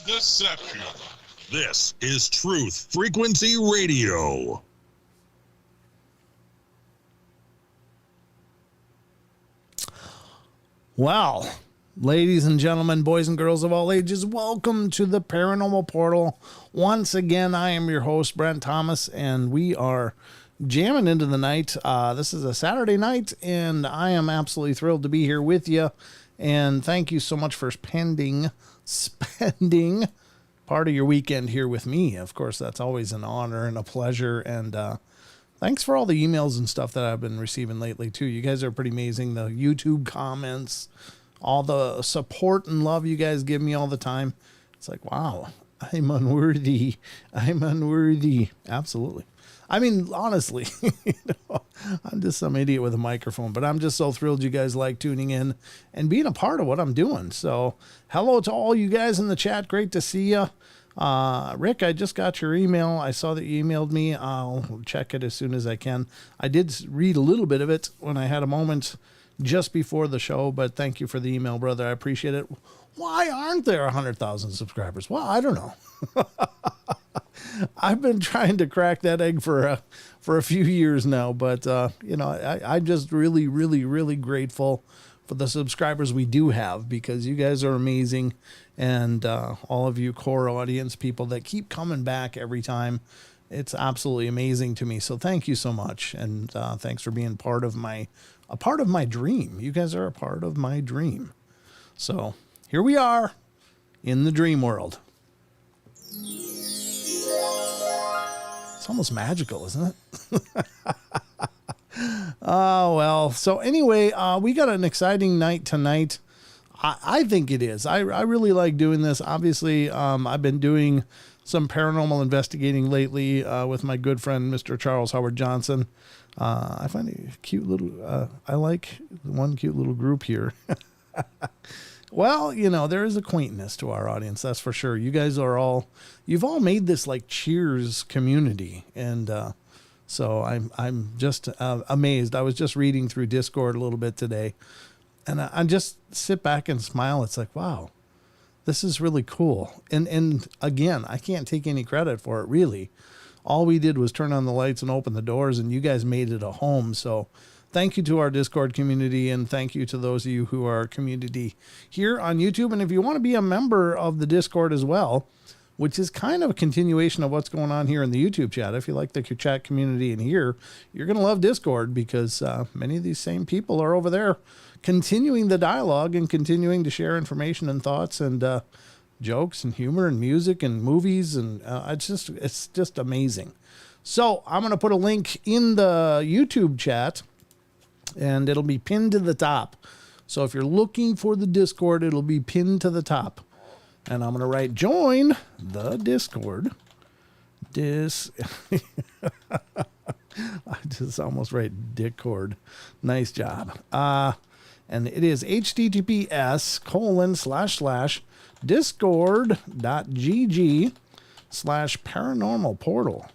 Deception. This is Truth Frequency Radio. Well, ladies and gentlemen, boys and girls of all ages, welcome to the Paranormal Portal. Once again, I am your host, Brent Thomas, and we are jamming into the night. This is a Saturday night, and I am absolutely thrilled to be here with you. And thank you so much for spending part of your weekend here with me. Of course, that's always an honor and a pleasure. And thanks for all the emails and stuff that I've been receiving lately, too. You guys are pretty amazing. The YouTube comments, all the support and love you guys give me all the time. It's like, wow, I'm unworthy. I'm unworthy. Absolutely. I mean, honestly, I'm just some idiot with a microphone, but I'm just so thrilled you guys like tuning in and being a part of what I'm doing. So hello to all you guys in the chat. Great to see you. Rick, I just got your email. I saw that you emailed me. I'll check it as soon as I can. I did read a little bit of it when I had a moment just before the show, but thank you for the email, brother. I appreciate it. Why aren't there 100,000 subscribers? Well, I don't know. I've been trying to crack that egg for a few years now, but I'm just really, really, really grateful for the subscribers we do have, because you guys are amazing, and all of you core audience people that keep coming back every time. It's absolutely amazing to me. So thank you so much, and thanks for being a part of my dream. You guys are a part of my dream. So here we are in the dream world. It's almost magical, isn't it? Oh, well. So anyway, we got an exciting night tonight. I think it is. I really like doing this. Obviously, I've been doing some paranormal investigating lately with my good friend, Mr. Charles Howard Johnson. I find a cute little, I like one cute little group here. Well, there is a quaintness to our audience, that's for sure. You guys you've all made this like Cheers community. And so I'm just amazed. I was just reading through Discord a little bit today, and I just sit back and smile. It's like, wow, this is really cool. And again, I can't take any credit for it, really. All we did was turn on the lights and open the doors, and you guys made it a home. So thank you to our Discord community, and thank you to those of you who are community here on YouTube. And if you want to be a member of the Discord as well, which is kind of a continuation of what's going on here in the YouTube chat. If you like the chat community in here, you're going to love Discord, because many of these same people are over there continuing the dialogue and continuing to share information and thoughts and jokes and humor and music and movies. And it's just amazing. So I'm going to put a link in the YouTube chat, and it'll be pinned to the top. So if you're looking for the Discord, it'll be pinned to the top. And I'm going to write join the Discord. I just almost write Discord. Nice job. And it is https://discord.gg/paranormal portal.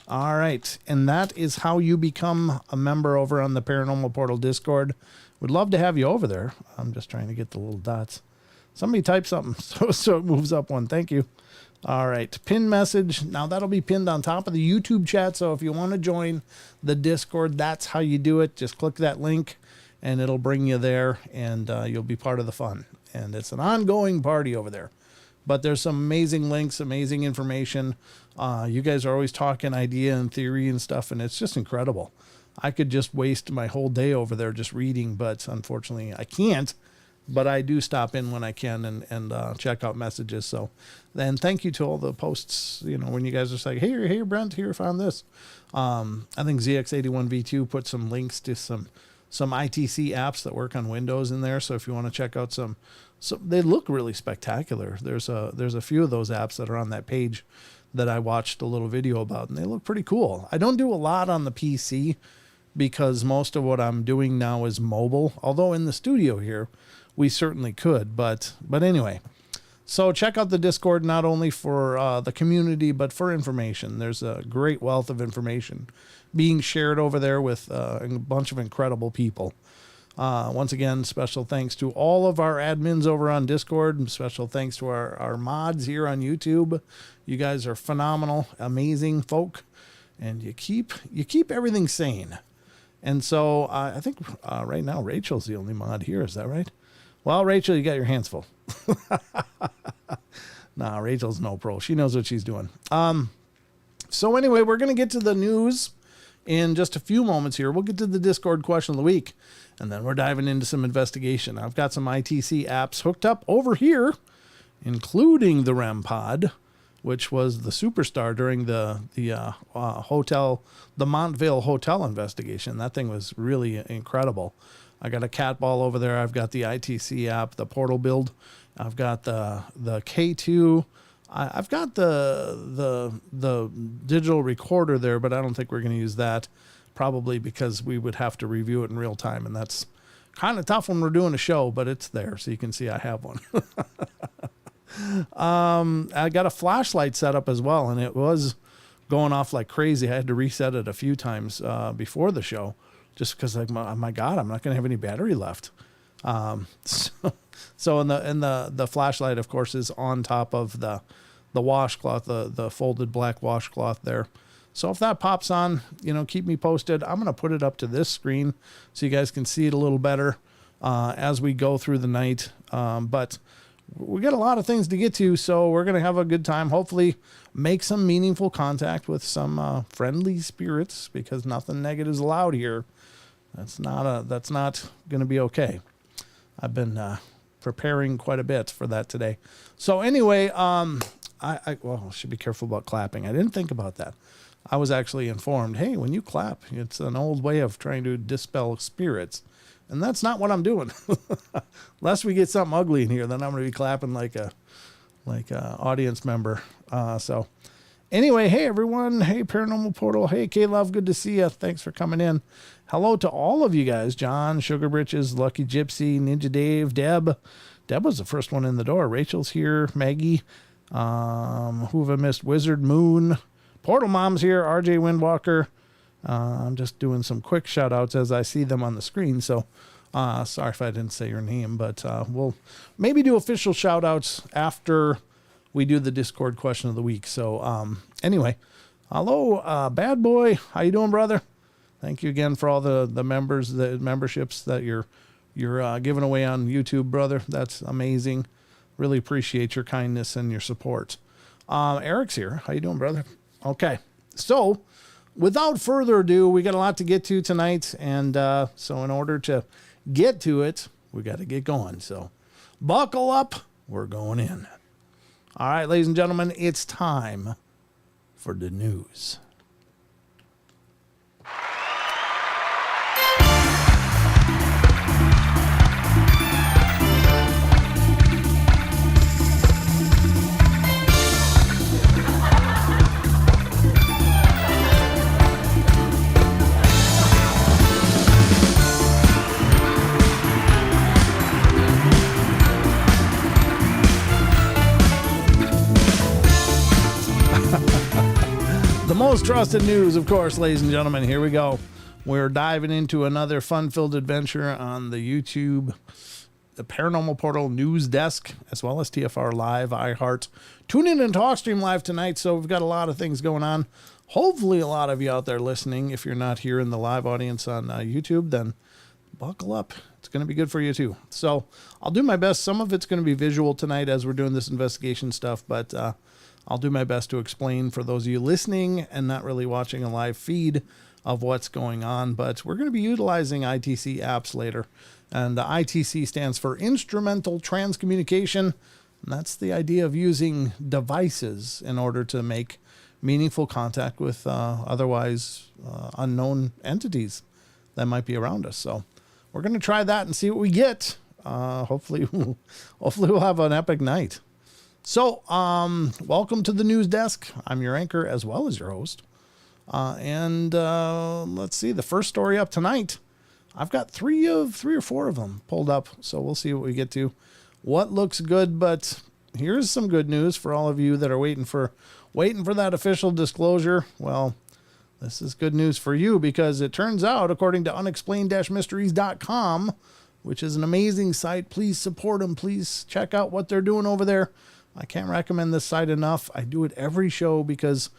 All right. And that is how you become a member over on the Paranormal Portal Discord. Would love to have you over there. I'm just trying to get the little dots. Somebody type something so it moves up one. Thank you. All right. Pin message. Now that'll be pinned on top of the YouTube chat. So if you want to join the Discord, that's how you do it. Just click that link and it'll bring you there, and you'll be part of the fun. And it's an ongoing party over there. But there's some amazing links, amazing information. You guys are always talking idea and theory and stuff, and it's just incredible. I could just waste my whole day over there just reading, but unfortunately I can't. But I do stop in when I can and check out messages. So then thank you to all the posts, when you guys are saying, hey, Brent, here, found this. I think ZX81V2 put some links to some ITC apps that work on Windows in there. So if you want to check out some, they look really spectacular. There's a few of those apps that are on that page that I watched a little video about, and they look pretty cool. I don't do a lot on the PC because most of what I'm doing now is mobile, although in the studio here, we certainly could, but anyway. So check out the Discord, not only for the community, but for information. There's a great wealth of information being shared over there with a bunch of incredible people. Once again, special thanks to all of our admins over on Discord, and special thanks to our mods here on YouTube. You guys are phenomenal, amazing folk, and you keep everything sane. And so I think right now Rachel's the only mod here. Is that right? Well, Rachel, you got your hands full. Nah, Rachel's no pro. She knows what she's doing. So anyway, we're going to get to the news in just a few moments here. We'll get to the Discord question of the week, and then we're diving into some investigation. I've got some ITC apps hooked up over here, including the REM pod, which was the superstar during the Montvale Hotel investigation. That thing was really incredible. I got a cat ball over there. I've got the ITC app, the portal build. I've got the K2. I've got the digital recorder there, but I don't think we're going to use that, probably because we would have to review it in real time, and that's kind of tough when we're doing a show, but it's there, so you can see I have one. I got a flashlight set up as well, and it was going off like crazy. I had to reset it a few times before the show, just because, like, my God, I'm not going to have any battery left. So in the flashlight, of course, is on top of the washcloth, the folded black washcloth there. So if that pops on, keep me posted. I'm going to put it up to this screen so you guys can see it a little better as we go through the night. But we got a lot of things to get to, so we're going to have a good time. Hopefully make some meaningful contact with some friendly spirits, because nothing negative is allowed here. That's not going to be okay. I've been preparing quite a bit for that today. So anyway, I should be careful about clapping. I didn't think about that. I was actually informed, hey, when you clap, it's an old way of trying to dispel spirits. And that's not what I'm doing. Unless we get something ugly in here, then I'm going to be clapping like a audience member. So anyway, hey everyone. Hey Paranormal Portal. Hey K-Love, good to see you. Thanks for coming in. Hello to all of you guys. John, Sugar Britches, Lucky Gypsy, Ninja Dave, Deb. Deb was the first one in the door. Rachel's here. Maggie. Who have I missed? Wizard Moon. Portal Mom's here. RJ Windwalker. I'm just doing some quick shout outs as I see them on the screen. So sorry if I didn't say your name, but we'll maybe do official shout outs after we do the Discord question of the week. So anyway, hello, Bad Boy. How you doing, brother? Thank you again for all the memberships that you're giving away on YouTube, brother. That's amazing. Really appreciate your kindness and your support. Eric's here. How you doing, brother? Okay. So without further ado, we got a lot to get to tonight. And so in order to get to it, we got to get going. So buckle up. We're going in. All right, ladies and gentlemen, it's time for the news. The most trusted news, of course, ladies and gentlemen. Here we go. We're diving into another fun-filled adventure on the YouTube, the Paranormal Portal News Desk, as well as TFR Live, iHeart. Tune in and TalkStream Live tonight. So we've got a lot of things going on. Hopefully a lot of you out there listening. If you're not here in the live audience on YouTube, then buckle up. It's going to be good for you too. So I'll do my best. Some of it's going to be visual tonight as we're doing this investigation stuff, but I'll do my best to explain for those of you listening and not really watching a live feed of what's going on. But we're going to be utilizing ITC apps later. And the ITC stands for Instrumental Transcommunication. And that's the idea of using devices in order to make meaningful contact with otherwise unknown entities that might be around us. So we're going to try that and see what we get. Hopefully we'll have an epic night. So, welcome to the news desk. I'm your anchor as well as your host. And let's see, the first story up tonight. I've got three or four of them pulled up, so we'll see what we get to. What looks good, but here's some good news for all of you that are waiting for that official disclosure. Well, This is good news for you because it turns out, according to unexplained-mysteries.com, which is an amazing site, please support them. Please check out what they're doing over there. I can't recommend this site enough. I do it every show because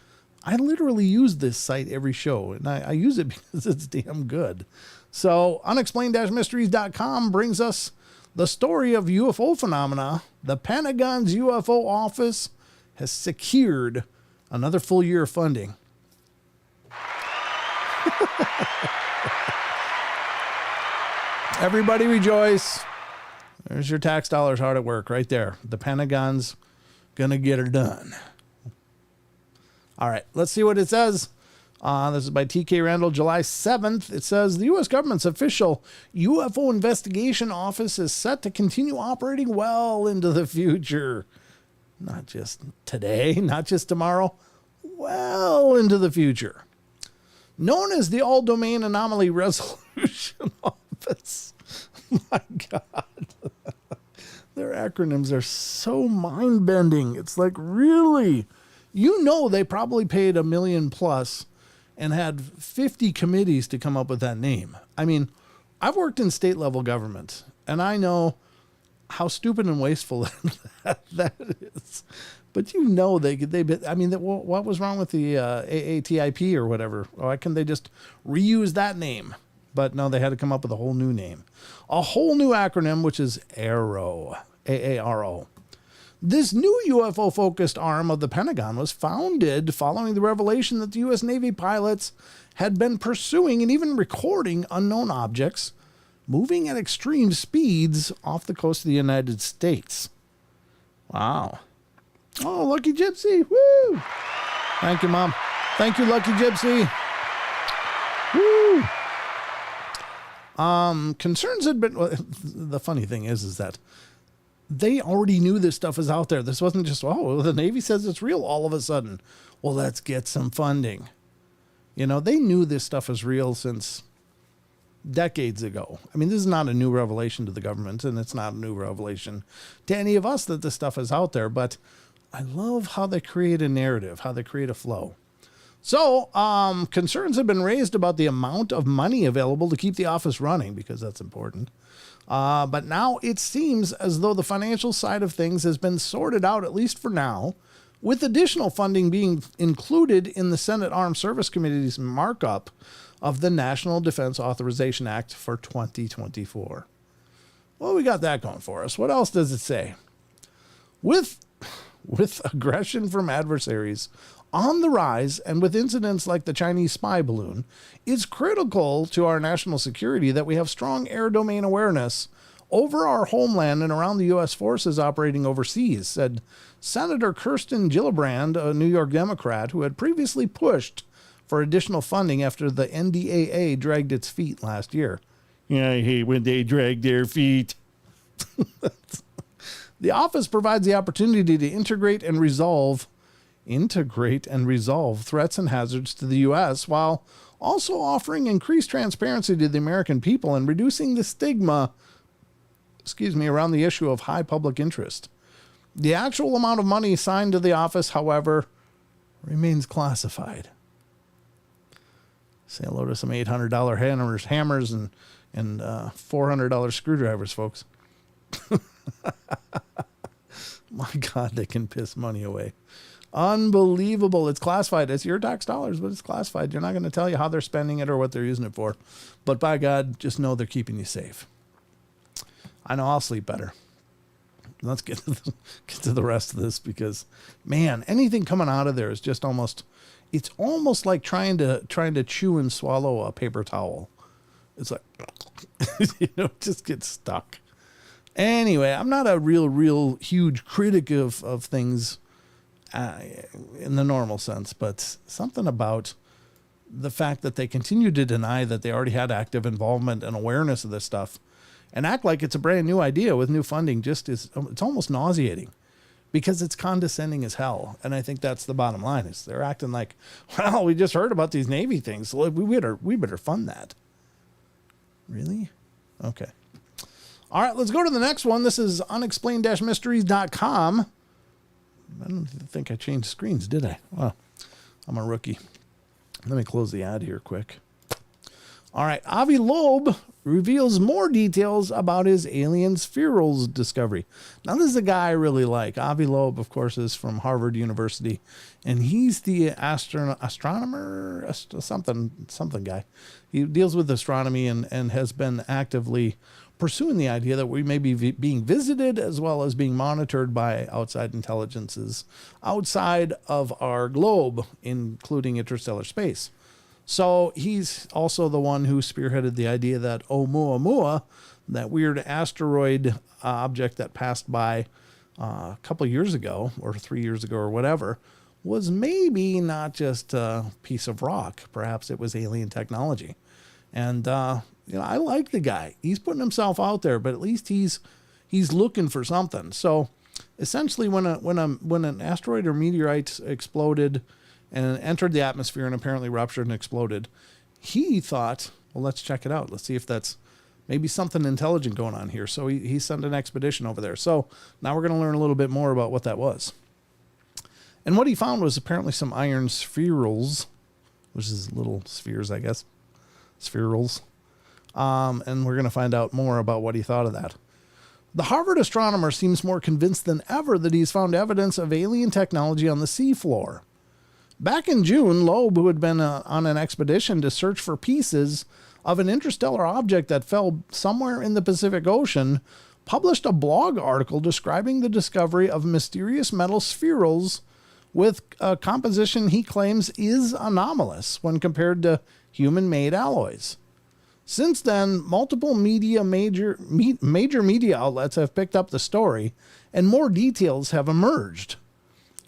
I literally use this site every show, and I use it because it's damn good. So unexplained-mysteries.com brings us the story of UFO phenomena. The Pentagon's UFO office has secured another full year of funding. Everybody rejoice. There's your tax dollars hard at work right there. The Pentagon's going to get her done. All right, let's see what it says. This is by TK Randall, July 7th. It says the U.S. government's official UFO investigation office is set to continue operating well into the future. Not just today, not just tomorrow, well into the future. Known as the All-Domain Anomaly Resolution Office. My God. Their acronyms are so mind-bending. It's like, really? You know they probably paid $1 million plus and had 50 committees to come up with that name. I mean, I've worked in state-level government, and I know how stupid and wasteful that is. But you know what was wrong with the AATIP or whatever? Why couldn't they just reuse that name? But no, they had to come up with a whole new name. A whole new acronym, which is AARO. AARO. This new UFO-focused arm of the Pentagon was founded following the revelation that the U.S. Navy pilots had been pursuing and even recording unknown objects moving at extreme speeds off the coast of the United States. Wow. Oh, Lucky Gypsy. Woo! Thank you, Mom. Thank you, Lucky Gypsy. Woo! Concerns had been... Well, the funny thing is that they already knew this stuff was out there. This wasn't just, oh, the Navy says it's real all of a sudden. Well, let's get some funding. You know, they knew this stuff was real since decades ago. I mean, this is not a new revelation to the government, and it's not a new revelation to any of us that this stuff is out there, but I love how they create a narrative, how they create a flow. So, concerns have been raised about the amount of money available to keep the office running, because that's important. But now it seems as though the financial side of things has been sorted out, at least for now, with additional funding being included in the Senate Armed Service Committee's markup of the National Defense Authorization Act for 2024. Well, we got that going for us. What else does it say? With aggression from adversaries on the rise and with incidents like the Chinese spy balloon, it's critical to our national security that we have strong air domain awareness over our homeland and around the U.S. forces operating overseas, said Senator Kirsten Gillibrand, a New York Democrat who had previously pushed for additional funding after the NDAA dragged its feet last year. Yeah, I hate when they drag their feet. The office provides the opportunity to integrate and resolve threats and hazards to the U.S. while also offering increased transparency to the American people and reducing the stigma, around the issue of high public interest. The actual amount of money assigned to the office, however, remains classified. Say hello to some $800 hammers and $400 screwdrivers, folks. My God, they can piss money away. Unbelievable. It's classified. It's your tax dollars, but it's classified. You're not going to tell you how they're spending it or what they're using it for. But by God, just know they're keeping you safe. I know I'll sleep better. Let's get to the rest of this because, man, anything coming out of there is just it's almost like trying to chew and swallow a paper towel. It's like, it just gets stuck. Anyway, I'm not a real huge critic of things in the normal sense, but something about the fact that they continue to deny that they already had active involvement and awareness of this stuff and act like it's a brand new idea with new funding it's almost nauseating because it's condescending as hell. And I think that's the bottom line is they're acting like, well, we just heard about these Navy things. So we better fund that. Really? Okay. All right, let's go to the next one. This is unexplained-mysteries.com. I don't think I changed screens, did I? Well, I'm a rookie. Let me close the ad here quick. All right. Avi Loeb reveals more details about his alien spherals discovery. Now, this is a guy I really like. Avi Loeb, of course, is from Harvard University, and he's the astronomer, something guy. He deals with astronomy and has been actively pursuing the idea that we may be being visited as well as being monitored by outside intelligences outside of our globe, including interstellar space. So he's also the one who spearheaded the idea that Oumuamua, that weird asteroid object that passed by a couple years ago or 3 years ago or whatever, was maybe not just a piece of rock. Perhaps it was alien technology. And, I like the guy. He's putting himself out there, but at least he's looking for something. So essentially when an asteroid or meteorite exploded and entered the atmosphere and apparently ruptured and exploded, he thought, well, let's check it out. Let's see if that's maybe something intelligent going on here. So he sent an expedition over there. So now we're going to learn a little bit more about what that was. And what he found was apparently some iron spherals, which is little spheres, I guess. Spherals. And we're going to find out more about what he thought of that. The Harvard astronomer seems more convinced than ever that he's found evidence of alien technology on the seafloor. Back in June, Loeb, who had been on an expedition to search for pieces of an interstellar object that fell somewhere in the Pacific Ocean, published a blog article describing the discovery of mysterious metal spherals with a composition he claims is anomalous when compared to human-made alloys. Since then, multiple major media outlets have picked up the story, and more details have emerged.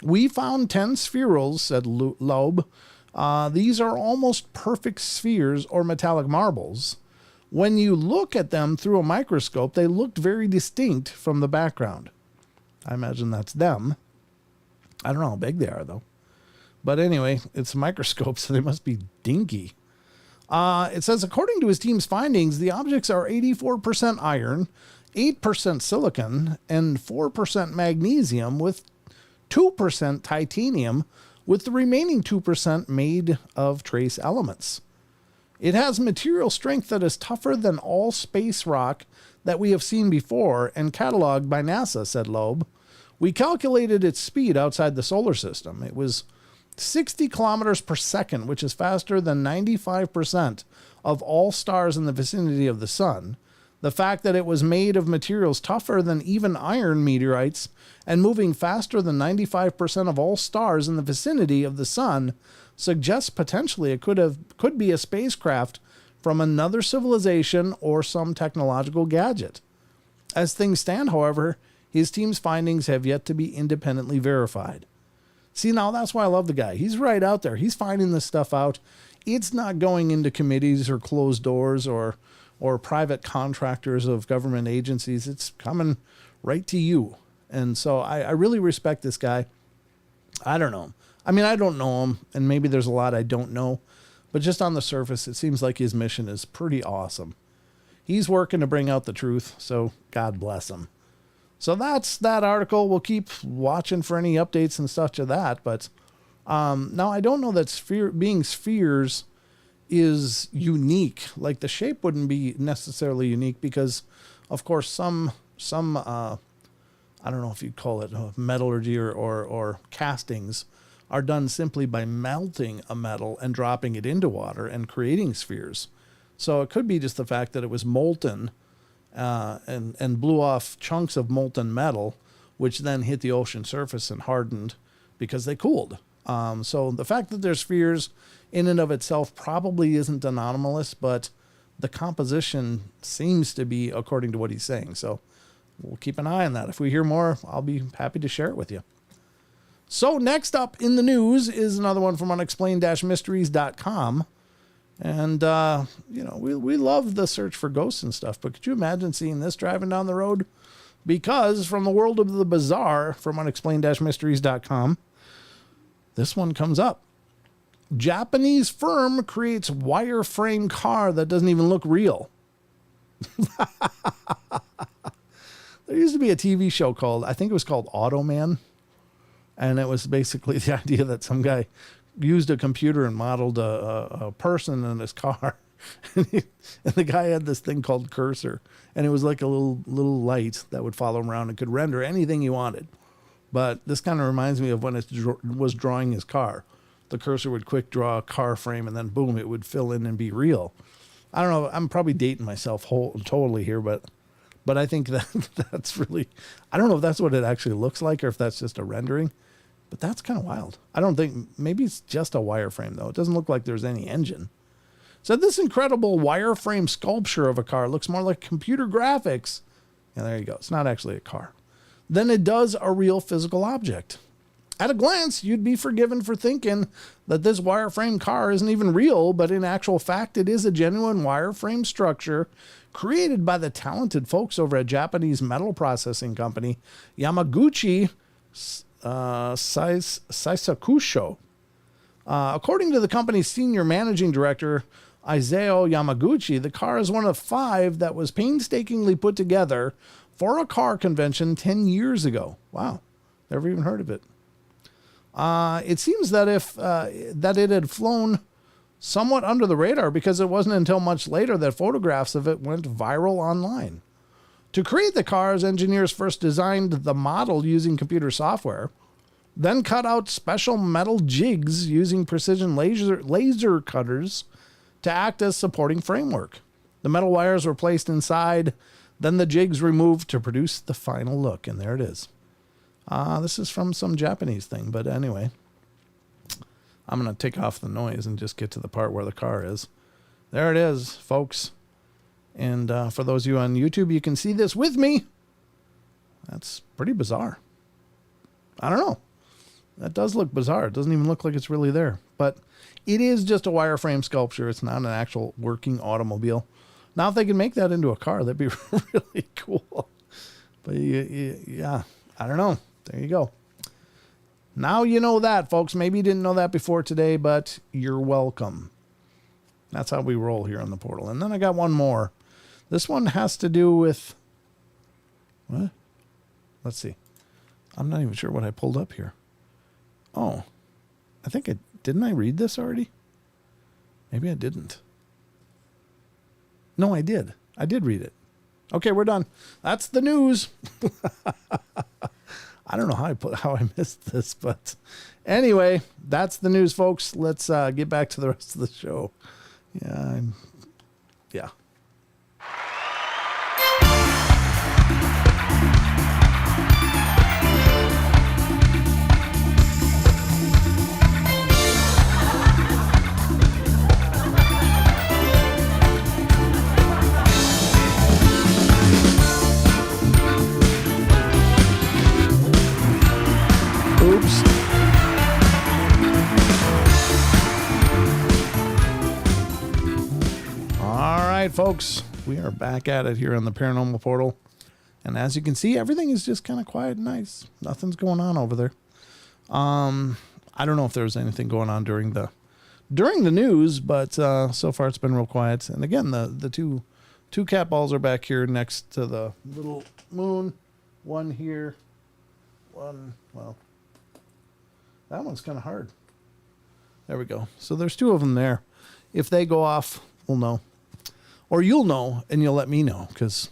We found 10 spherals, said Loeb. These are almost perfect spheres or metallic marbles. When you look at them through a microscope, they looked very distinct from the background. I imagine that's them. I don't know how big they are, though. But anyway, it's a microscope, so they must be dinky. It says, according to his team's findings, the objects are 84% iron, 8% silicon, and 4% magnesium, with 2% titanium, with the remaining 2% made of trace elements. It has material strength that is tougher than all space rock that we have seen before and cataloged by NASA, said Loeb. We calculated its speed outside the solar system. It was 60 kilometers per second, which is faster than 95% of all stars in the vicinity of the sun. The fact that it was made of materials tougher than even iron meteorites and moving faster than 95% of all stars in the vicinity of the sun suggests potentially it could be a spacecraft from another civilization or some technological gadget. As things stand, however, his team's findings have yet to be independently verified. See, now that's why I love the guy. He's right out there. He's finding this stuff out. It's not going into committees or closed doors or private contractors of government agencies. It's coming right to you. And so I really respect this guy. I don't know him. I mean, I don't know him, and maybe there's a lot I don't know. But just on the surface, it seems like his mission is pretty awesome. He's working to bring out the truth, so God bless him. So that's that article. We'll keep watching for any updates and such of that. But now I don't know that being spheres is unique. Like the shape wouldn't be necessarily unique because, of course, some I don't know if you'd call it metallurgy or castings are done simply by melting a metal and dropping it into water and creating spheres. So it could be just the fact that it was molten and blew off chunks of molten metal, which then hit the ocean surface and hardened because they cooled. So the fact that there's spheres in and of itself probably isn't anomalous, but the composition seems to be according to what he's saying. So we'll keep an eye on that. If we hear more, I'll be happy to share it with you. So next up in the news is another one from unexplained-mysteries.com. And, we love the search for ghosts and stuff, but could you imagine seeing this driving down the road? Because from the world of the bizarre from unexplained-mysteries.com, this one comes up. Japanese firm creates wireframe car that doesn't even look real. There used to be a TV show called, I think it was called Automan. And it was basically the idea that some guy used a computer and modeled a person in his car. And the guy had this thing called cursor, and it was like a little light that would follow him around and could render anything he wanted. But this kind of reminds me of when it was drawing his car. The cursor would quick draw a car frame, and then boom, it would fill in and be real. I don't know. I'm probably dating myself totally here, but I think that's really, I don't know if that's what it actually looks like or if that's just a rendering, but that's kind of wild. I don't think, maybe it's just a wireframe though. It doesn't look like there's any engine. So this incredible wireframe sculpture of a car looks more like computer graphics. Yeah, there you go. It's not actually a car. Than it does a real physical object. At a glance, you'd be forgiven for thinking that this wireframe car isn't even real, but in actual fact, it is a genuine wireframe structure created by the talented folks over at Japanese metal processing company Yamaguchi Saisakusho. According to the company's senior managing director, Isao Yamaguchi, the car is one of 5 that was painstakingly put together for a car convention 10 years ago. Wow, never even heard of it. It seems that that it had flown somewhat under the radar because it wasn't until much later that photographs of it went viral online. To create the cars, engineers first designed the model using computer software, then cut out special metal jigs using precision laser cutters to act as supporting framework. The metal wires were placed inside, then the jigs removed to produce the final look, and there it is. This is from some Japanese thing, but anyway, I'm going to take off the noise and just get to the part where the car is. There it is, folks. And for those of you on YouTube, you can see this with me. That's pretty bizarre. I don't know. That does look bizarre. It doesn't even look like it's really there. But it is just a wireframe sculpture. It's not an actual working automobile. Now, if they can make that into a car, that'd be really cool. But yeah, I don't know. There you go. Now you know that, folks. Maybe you didn't know that before today, but you're welcome. That's how we roll here on the portal. And then I got one more. This one has to do with... What? Let's see. I'm not even sure what I pulled up here. Oh. I think I... Didn't I read this already? Maybe I didn't. No, I did. I did read it. Okay, we're done. That's the news. I don't know how I missed this, but anyway, that's the news, folks. Let's get back to the rest of the show. Yeah. Oops. All right, folks, we are back at it here on the Paranormal Portal. And as you can see, everything is just kind of quiet and nice. Nothing's going on over there. I don't know if there's anything going on during the news, but so far it's been real quiet. And again, the two cat balls are back here next to the little moon. One here. One, well, that one's kind of hard. There we go. So there's 2 of them there. If they go off, we'll know. Or you'll know, and you'll let me know, because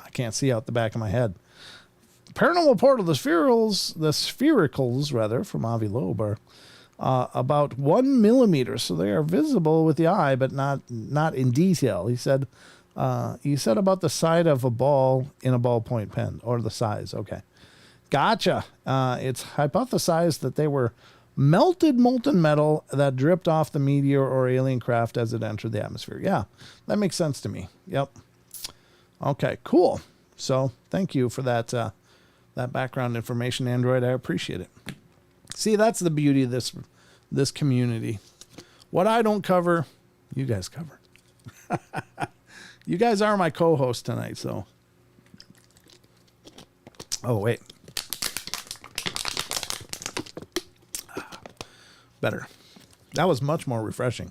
I can't see out the back of my head. Paranormal Portal, the sphericals, from Avi Loeb, are about 1 millimeter, so they are visible with the eye, but not in detail. He said about the side of a ball in a ballpoint pen, or the size. Okay. Gotcha. It's hypothesized that they were melted molten metal that dripped off the meteor or alien craft as it entered the atmosphere. Yeah, that makes sense to me. Yep. Okay, cool. So thank you for that background information, Android. I appreciate it. See, that's the beauty of this community. What I don't cover, you guys cover. You guys are my co-host tonight, so. Oh, wait. Better. That was much more refreshing.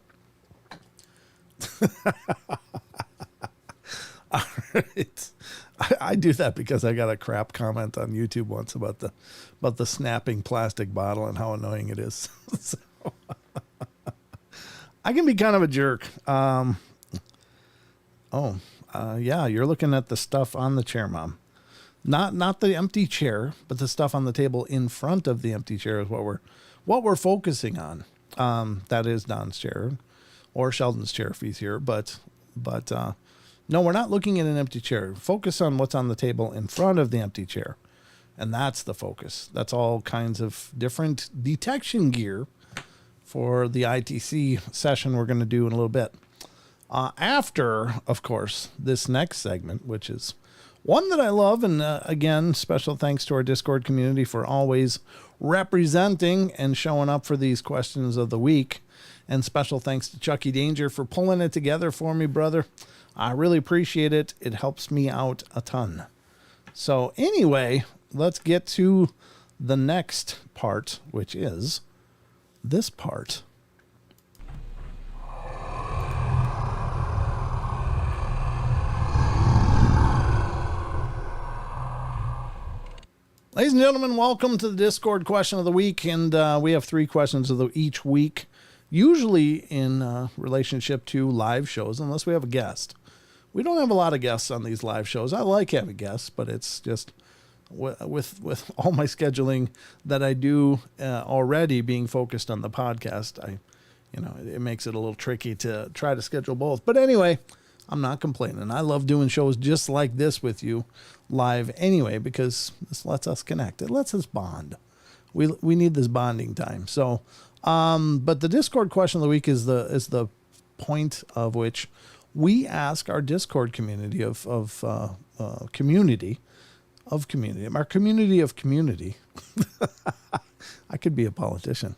All right. I do that because I got a crap comment on YouTube once about the snapping plastic bottle and how annoying it is. So, I can be kind of a jerk. Yeah, you're looking at the stuff on the chair, Mom. Not the empty chair, but the stuff on the table in front of the empty chair is what we're focusing on. That is Don's chair or Sheldon's chair if he's here, but no, we're not looking at an empty chair. Focus on what's on the table in front of the empty chair. And that's the focus. That's all kinds of different detection gear for the ITC session we're going to do in a little bit. After, of course, this next segment, which is one that I love. And again, special thanks to our Discord community for always representing and showing up for these questions of the week. And special thanks to Chucky Danger for pulling it together for me, brother. I really appreciate it. It helps me out a ton. So anyway, let's get to the next part, which is this part. Ladies and gentlemen, welcome to the Discord question of the week. And we have 3 questions each week, usually in relationship to live shows, unless we have a guest. We don't have a lot of guests on these live shows. I like having guests, but it's just with all my scheduling that I do already being focused on the podcast, it makes it a little tricky to try to schedule both. But anyway, I'm not complaining. I love doing shows just like this with you live anyway, because this lets us connect. It lets us bond. We need this bonding time. So, but the Discord question of the week is the point of which we ask our Discord community our community of community. I could be a politician.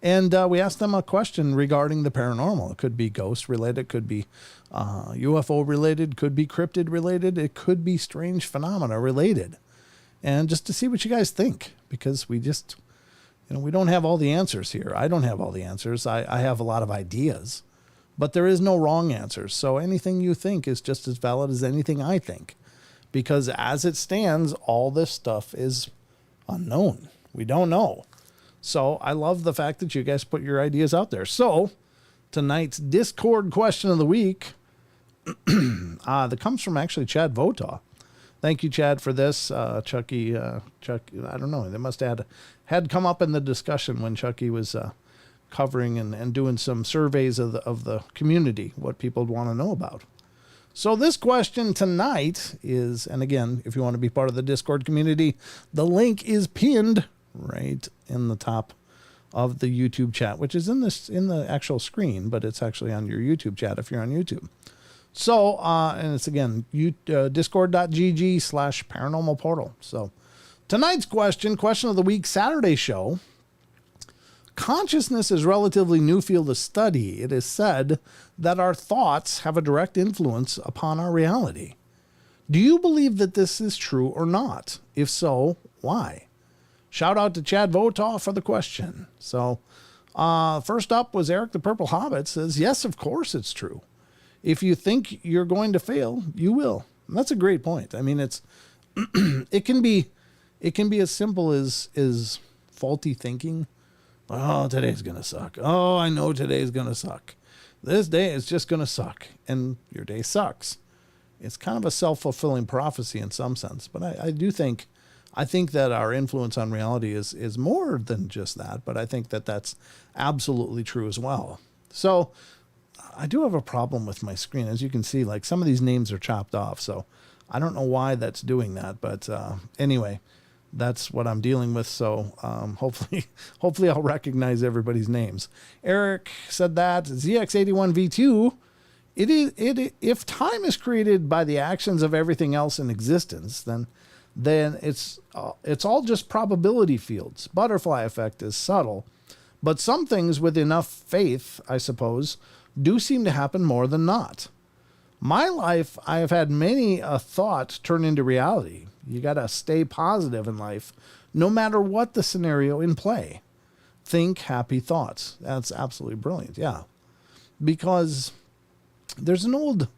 And we asked them a question regarding the paranormal. It could be ghost related, could be UFO related, could be cryptid related, it could be strange phenomena related. And just to see what you guys think, because we just, we don't have all the answers here. I don't have all the answers. I have a lot of ideas, but there is no wrong answers. So anything you think is just as valid as anything I think, because as it stands, all this stuff is unknown. We don't know. So I love the fact that you guys put your ideas out there. So tonight's Discord question of the week that comes from actually Chad Votaw. Thank you, Chad, for this. Chucky, I don't know. They must have had come up in the discussion when Chucky was covering and doing some surveys of the community, what people want to know about. So this question tonight is, and again, if you want to be part of the Discord community, the link is pinned right in the top of the YouTube chat, which is in the actual screen, but it's actually on your YouTube chat if you're on YouTube. So, and it's again, discord.gg/paranormal portal. So tonight's question of the week, Saturday show. Consciousness is relatively new field of study. It is said that our thoughts have a direct influence upon our reality. Do you believe that this is true or not? If so, why? Shout out to Chad Votaw for the question. So, first up was Eric the Purple Hobbit says, yes, of course it's true. If you think you're going to fail, you will. And that's a great point. I mean, it's, it can be as simple as faulty thinking. Oh, today's going to suck. Oh, I know today's going to suck. This day is just going to suck. And your day sucks. It's kind of a self-fulfilling prophecy in some sense. But I think that our influence on reality is more than just that, but I think that that's absolutely true as well. So I do have a problem with my screen. As you can see, like some of these names are chopped off. So I don't know why that's doing that, but anyway, that's what I'm dealing with. So hopefully I'll recognize everybody's names. Eric said that ZX81V2, if time is created by the actions of everything else in existence, then it's all just probability fields. Butterfly effect is subtle, but some things with enough faith, I suppose, do seem to happen more than not. My life, I have had many a thought turn into reality. You got to stay positive in life, no matter what the scenario in play. Think happy thoughts. That's absolutely brilliant. Yeah. Because there's an old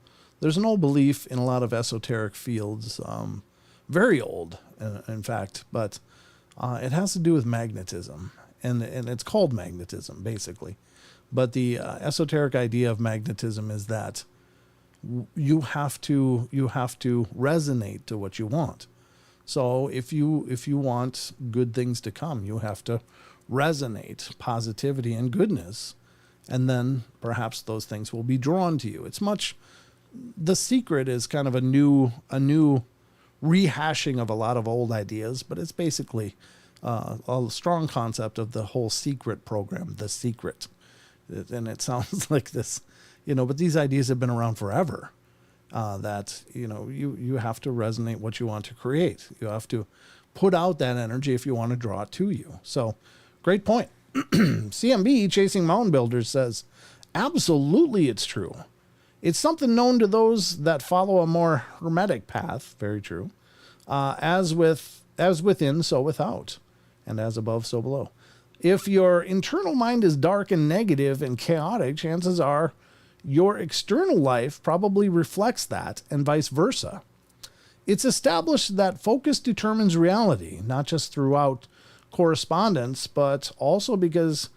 belief in a lot of esoteric fields, very old, in fact, but it has to do with magnetism, and it's called magnetism, basically. But the esoteric idea of magnetism is that you have to resonate to what you want. So if you want good things to come, you have to resonate positivity and goodness, and then perhaps those things will be drawn to you. The Secret is kind of a new rehashing of a lot of old ideas, but it's basically a strong concept of the whole Secret program, The Secret. And it sounds like this, but these ideas have been around forever. That, you have to resonate what you want to create. You have to put out that energy if you want to draw it to you. So, great point. CMB, Chasing Mountain Builders, says, absolutely it's true. It's something known to those that follow a more hermetic path. Very true. As within, so without. And as above, so below. If your internal mind is dark and negative and chaotic, chances are your external life probably reflects that, and vice versa. It's established that focus determines reality, not just throughout correspondence, but also because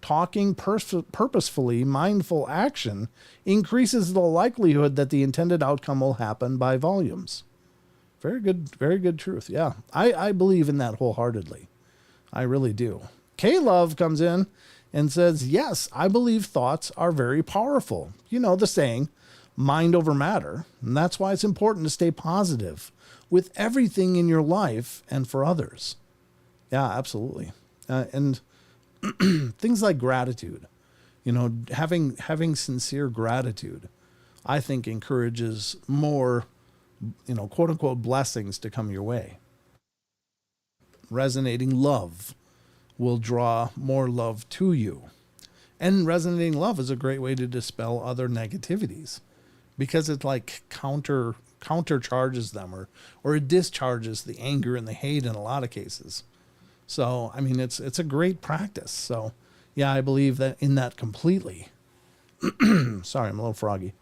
talking purposefully, mindful action increases the likelihood that the intended outcome will happen by volumes. Very good truth. Yeah, I believe in that wholeheartedly. I really do. K-Love comes in and says, yes, I believe thoughts are very powerful. The saying, mind over matter. And that's why it's important to stay positive with everything in your life and for others. Yeah, absolutely. And things like gratitude, having sincere gratitude, I think encourages more, quote unquote, blessings to come your way. Resonating love will draw more love to you. And resonating love is a great way to dispel other negativities, because it like countercharges them or it discharges the anger and the hate in a lot of cases. So, I mean, it's a great practice. So, yeah, I believe that in that completely. Sorry, I'm a little froggy.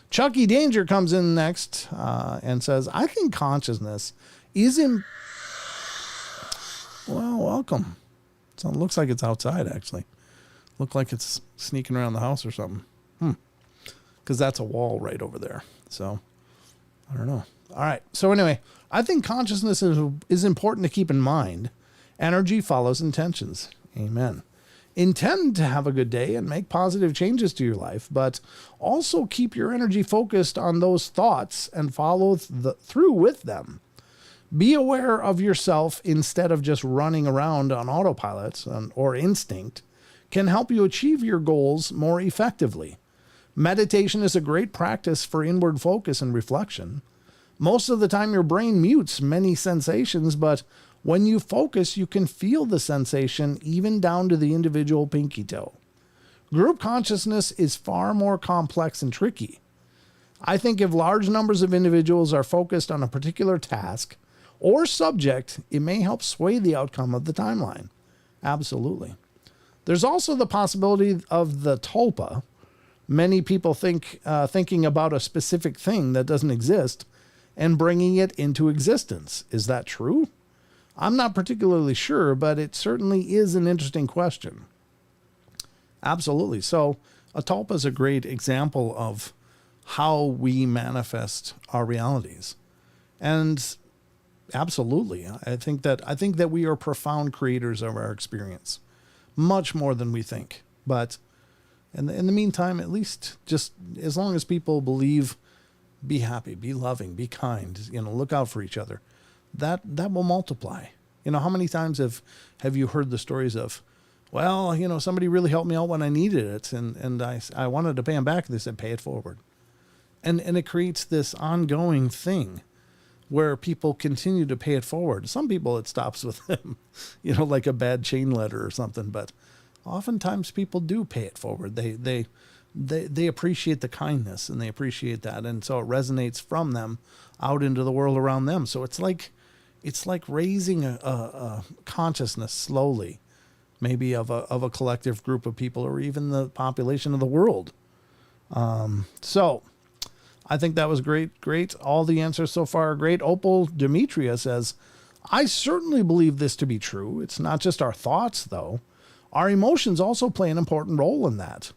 Chucky Danger comes in next and says, I think consciousness is well, welcome. So it looks like it's outside, actually. Look like it's sneaking around the house or something. Because that's a wall right over there. So, I don't know. All right. So anyway, I think consciousness is important to keep in mind. Energy follows intentions. Amen. Intend to have a good day and make positive changes to your life, but also keep your energy focused on those thoughts and follow through with them. Be aware of yourself instead of just running around on autopilot or instinct can help you achieve your goals more effectively. Meditation is a great practice for inward focus and reflection. Most of the time, your brain mutes many sensations, but when you focus, you can feel the sensation even down to the individual pinky toe. Group consciousness is far more complex and tricky. I think if large numbers of individuals are focused on a particular task or subject, it may help sway the outcome of the timeline. Absolutely. There's also the possibility of the tulpa. Many people thinking about a specific thing that doesn't exist and bringing it into existence. Is that true? I'm not particularly sure, but it certainly is an interesting question. Absolutely. So a tulpa is a great example of how we manifest our realities. And absolutely, I think that we are profound creators of our experience, much more than we think. But in the meantime, at least just as long as people believe, be happy, be loving, be kind, look out for each other, that will multiply. How many times have you heard the stories of, well, somebody really helped me out when I needed it, and I wanted to pay them back. They said, pay it forward. And it creates this ongoing thing where people continue to pay it forward. Some people, it stops with them, like a bad chain letter or something. But oftentimes people do pay it forward. They appreciate the kindness and they appreciate that. And so it resonates from them out into the world around them. So it's like raising a consciousness slowly, maybe of a collective group of people or even the population of the world. So I think that was great. All the answers so far are great. Opal Demetria says, I certainly believe this to be true. It's not just our thoughts, though. Our emotions also play an important role in that.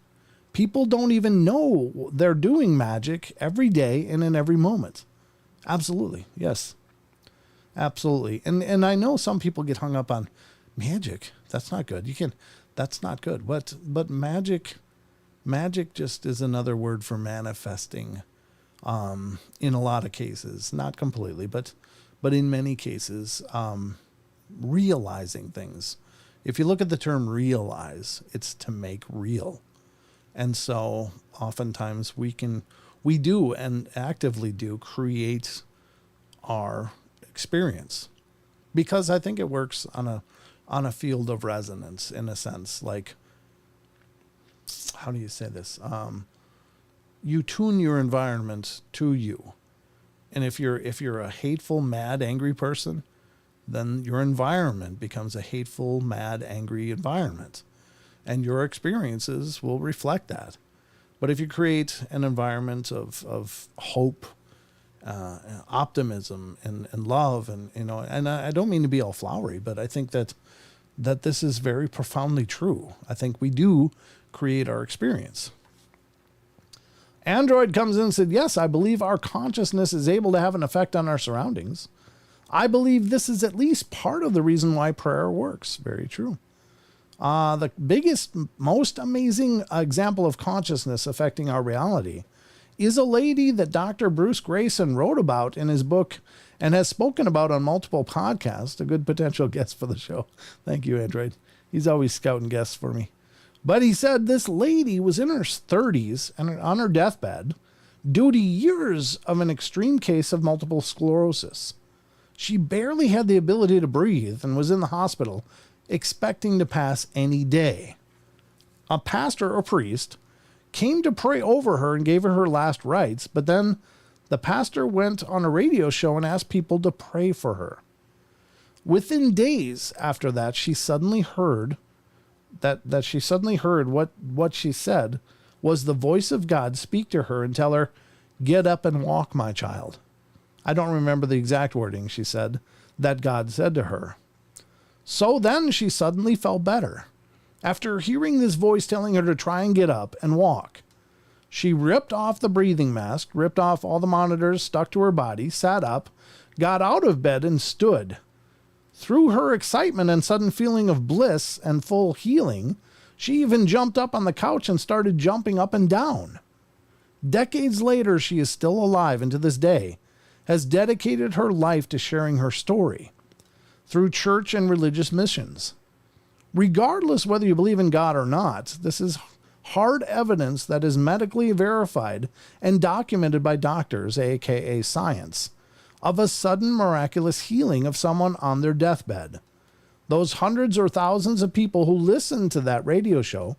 People don't even know they're doing magic every day and in every moment. Absolutely. Yes. Absolutely. And I know some people get hung up on magic. That's not good. That's not good. But magic just is another word for manifesting, in a lot of cases, not completely, but in many cases, realizing things. If you look at the term realize, it's to make real. And so oftentimes we do and actively do create our experience, because I think it works on a field of resonance, in a sense. Like, how do you say this? You tune your environment to you. And if you're a hateful, mad, angry person, then your environment becomes a hateful, mad, angry environment. And your experiences will reflect that. But if you create an environment of hope, optimism, and love, and I don't mean to be all flowery, but I think that this is very profoundly true. I think we do create our experience. Android comes in and said, yes, I believe our consciousness is able to have an effect on our surroundings. I believe this is at least part of the reason why prayer works. Very true. The biggest, most amazing example of consciousness affecting our reality is a lady that Dr. Bruce Grayson wrote about in his book and has spoken about on multiple podcasts. A good potential guest for the show. Thank you, Android. He's always scouting guests for me. But he said this lady was in her 30s and on her deathbed due to years of an extreme case of multiple sclerosis. She barely had the ability to breathe and was in the hospital expecting to pass any day. A pastor or priest came to pray over her and gave her her last rites, but then the pastor went on a radio show and asked people to pray for her. Within days after that, she suddenly heard what she said was the voice of God speak to her and tell her, "Get up and walk, my child." I don't remember the exact wording she said that God said to her. So then she suddenly felt better. After hearing this voice telling her to try and get up and walk, she ripped off the breathing mask, ripped off all the monitors stuck to her body, sat up, got out of bed and stood. Through her excitement and sudden feeling of bliss and full healing, she even jumped up on the couch and started jumping up and down. Decades later, she is still alive and to this day has dedicated her life to sharing her story through church and religious missions. Regardless whether you believe in God or not, this is hard evidence that is medically verified and documented by doctors, aka science, of a sudden miraculous healing of someone on their deathbed. Those hundreds or thousands of people who listened to that radio show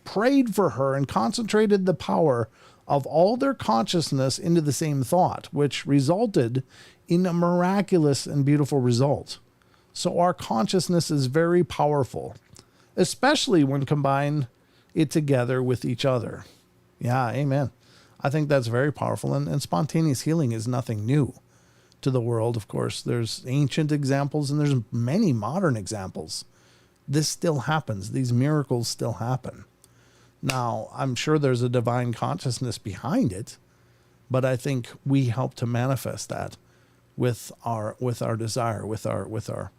prayed for her and concentrated the power of all their consciousness into the same thought, which resulted in a miraculous and beautiful result. So our consciousness is very powerful, especially when combined it together with each other. Yeah, amen. I think that's very powerful. And spontaneous healing is nothing new to the world. Of course, there's ancient examples and there's many modern examples. This still happens. These miracles still happen. Now, I'm sure there's a divine consciousness behind it, but I think we help to manifest that with our desire, with our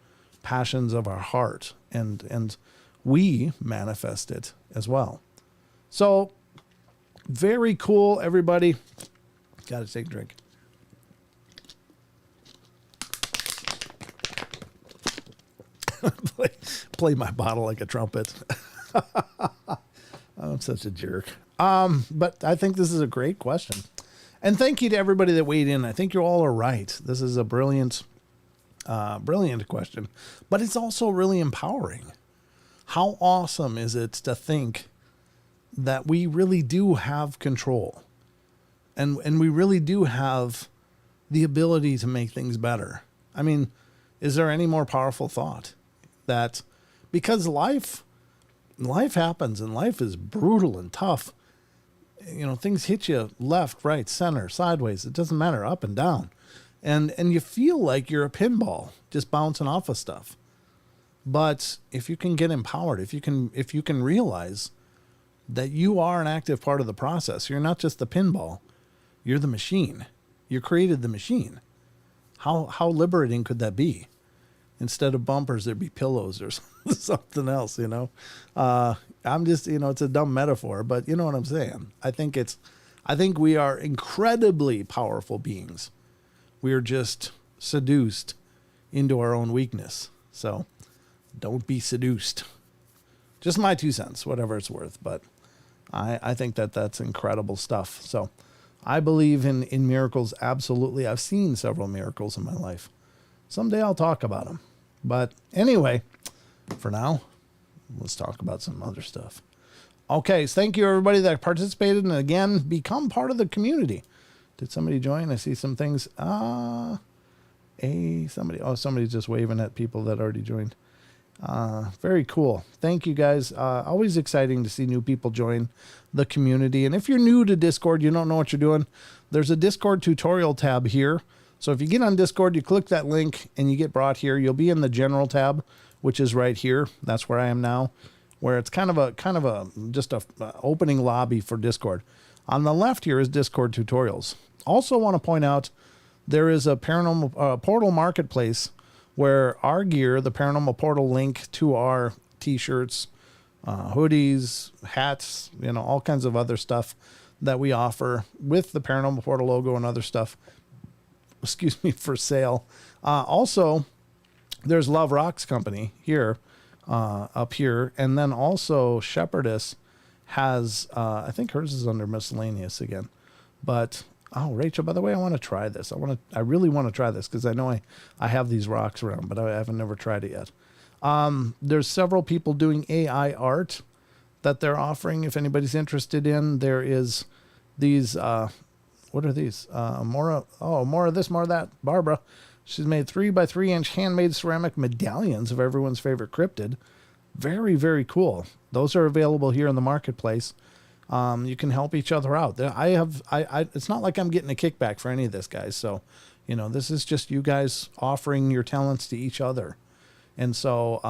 passions of our heart, and we manifest it as well. So very cool, everybody. Got to take a drink. play my bottle like a trumpet. I'm such a jerk. But I think this is a great question. And thank you to everybody that weighed in. I think you all are right. This is a brilliant question, but it's also really empowering. How awesome is it to think that we really do have control and we really do have the ability to make things better? I mean, is there any more powerful thought that because life happens and life is brutal and tough, things hit you left, right, center, sideways. It doesn't matter, up and down. And you feel like you're a pinball just bouncing off of stuff. But if you can get empowered, if you can realize that you are an active part of the process. You're not just the pinball. You're the machine. You created the machine. How liberating could that be? Instead of bumpers, there'd be pillows or something else, you know? I'm just, it's a dumb metaphor, but you know what I'm saying? I think we are incredibly powerful beings. We are just seduced into our own weakness. So don't be seduced. Just my 2 cents, whatever it's worth. But I think that's incredible stuff. So I believe in miracles. Absolutely. I've seen several miracles in my life. Someday I'll talk about them. But anyway, for now, let's talk about some other stuff. Okay, so thank you everybody that participated, and again, become part of the community. Did somebody join? I see some things. Somebody's just waving at people that already joined. Very cool. Thank you guys. Always exciting to see new people join the community. And if you're new to Discord, you don't know what you're doing, there's a Discord tutorial tab here. So if you get on Discord, you click that link and you get brought here. You'll be in the general tab, which is right here. That's where I am now, where it's kind of a opening lobby for Discord. On the left here is Discord tutorials. Also want to point out there is a Paranormal Portal marketplace where our gear, the Paranormal Portal link to our t-shirts, hoodies, hats, all kinds of other stuff that we offer with the Paranormal Portal logo and other stuff, for sale. Also, there's Love Rocks Company here, up here. And then also Shepherdess has, I think hers is under miscellaneous again, but Rachel, by the way, I want to try this. I really want to try this because I know I have these rocks around, but I haven't never tried it yet. There's several people doing AI art that they're offering. If anybody's interested in, there is these, what are these? More of this, more of that. Barbara, she's made 3x3 inch handmade ceramic medallions of everyone's favorite cryptid. Very, very cool. Those are available here in the marketplace. You can help each other out. It's not like I'm getting a kickback for any of this, guys. So, this is just you guys offering your talents to each other. And so,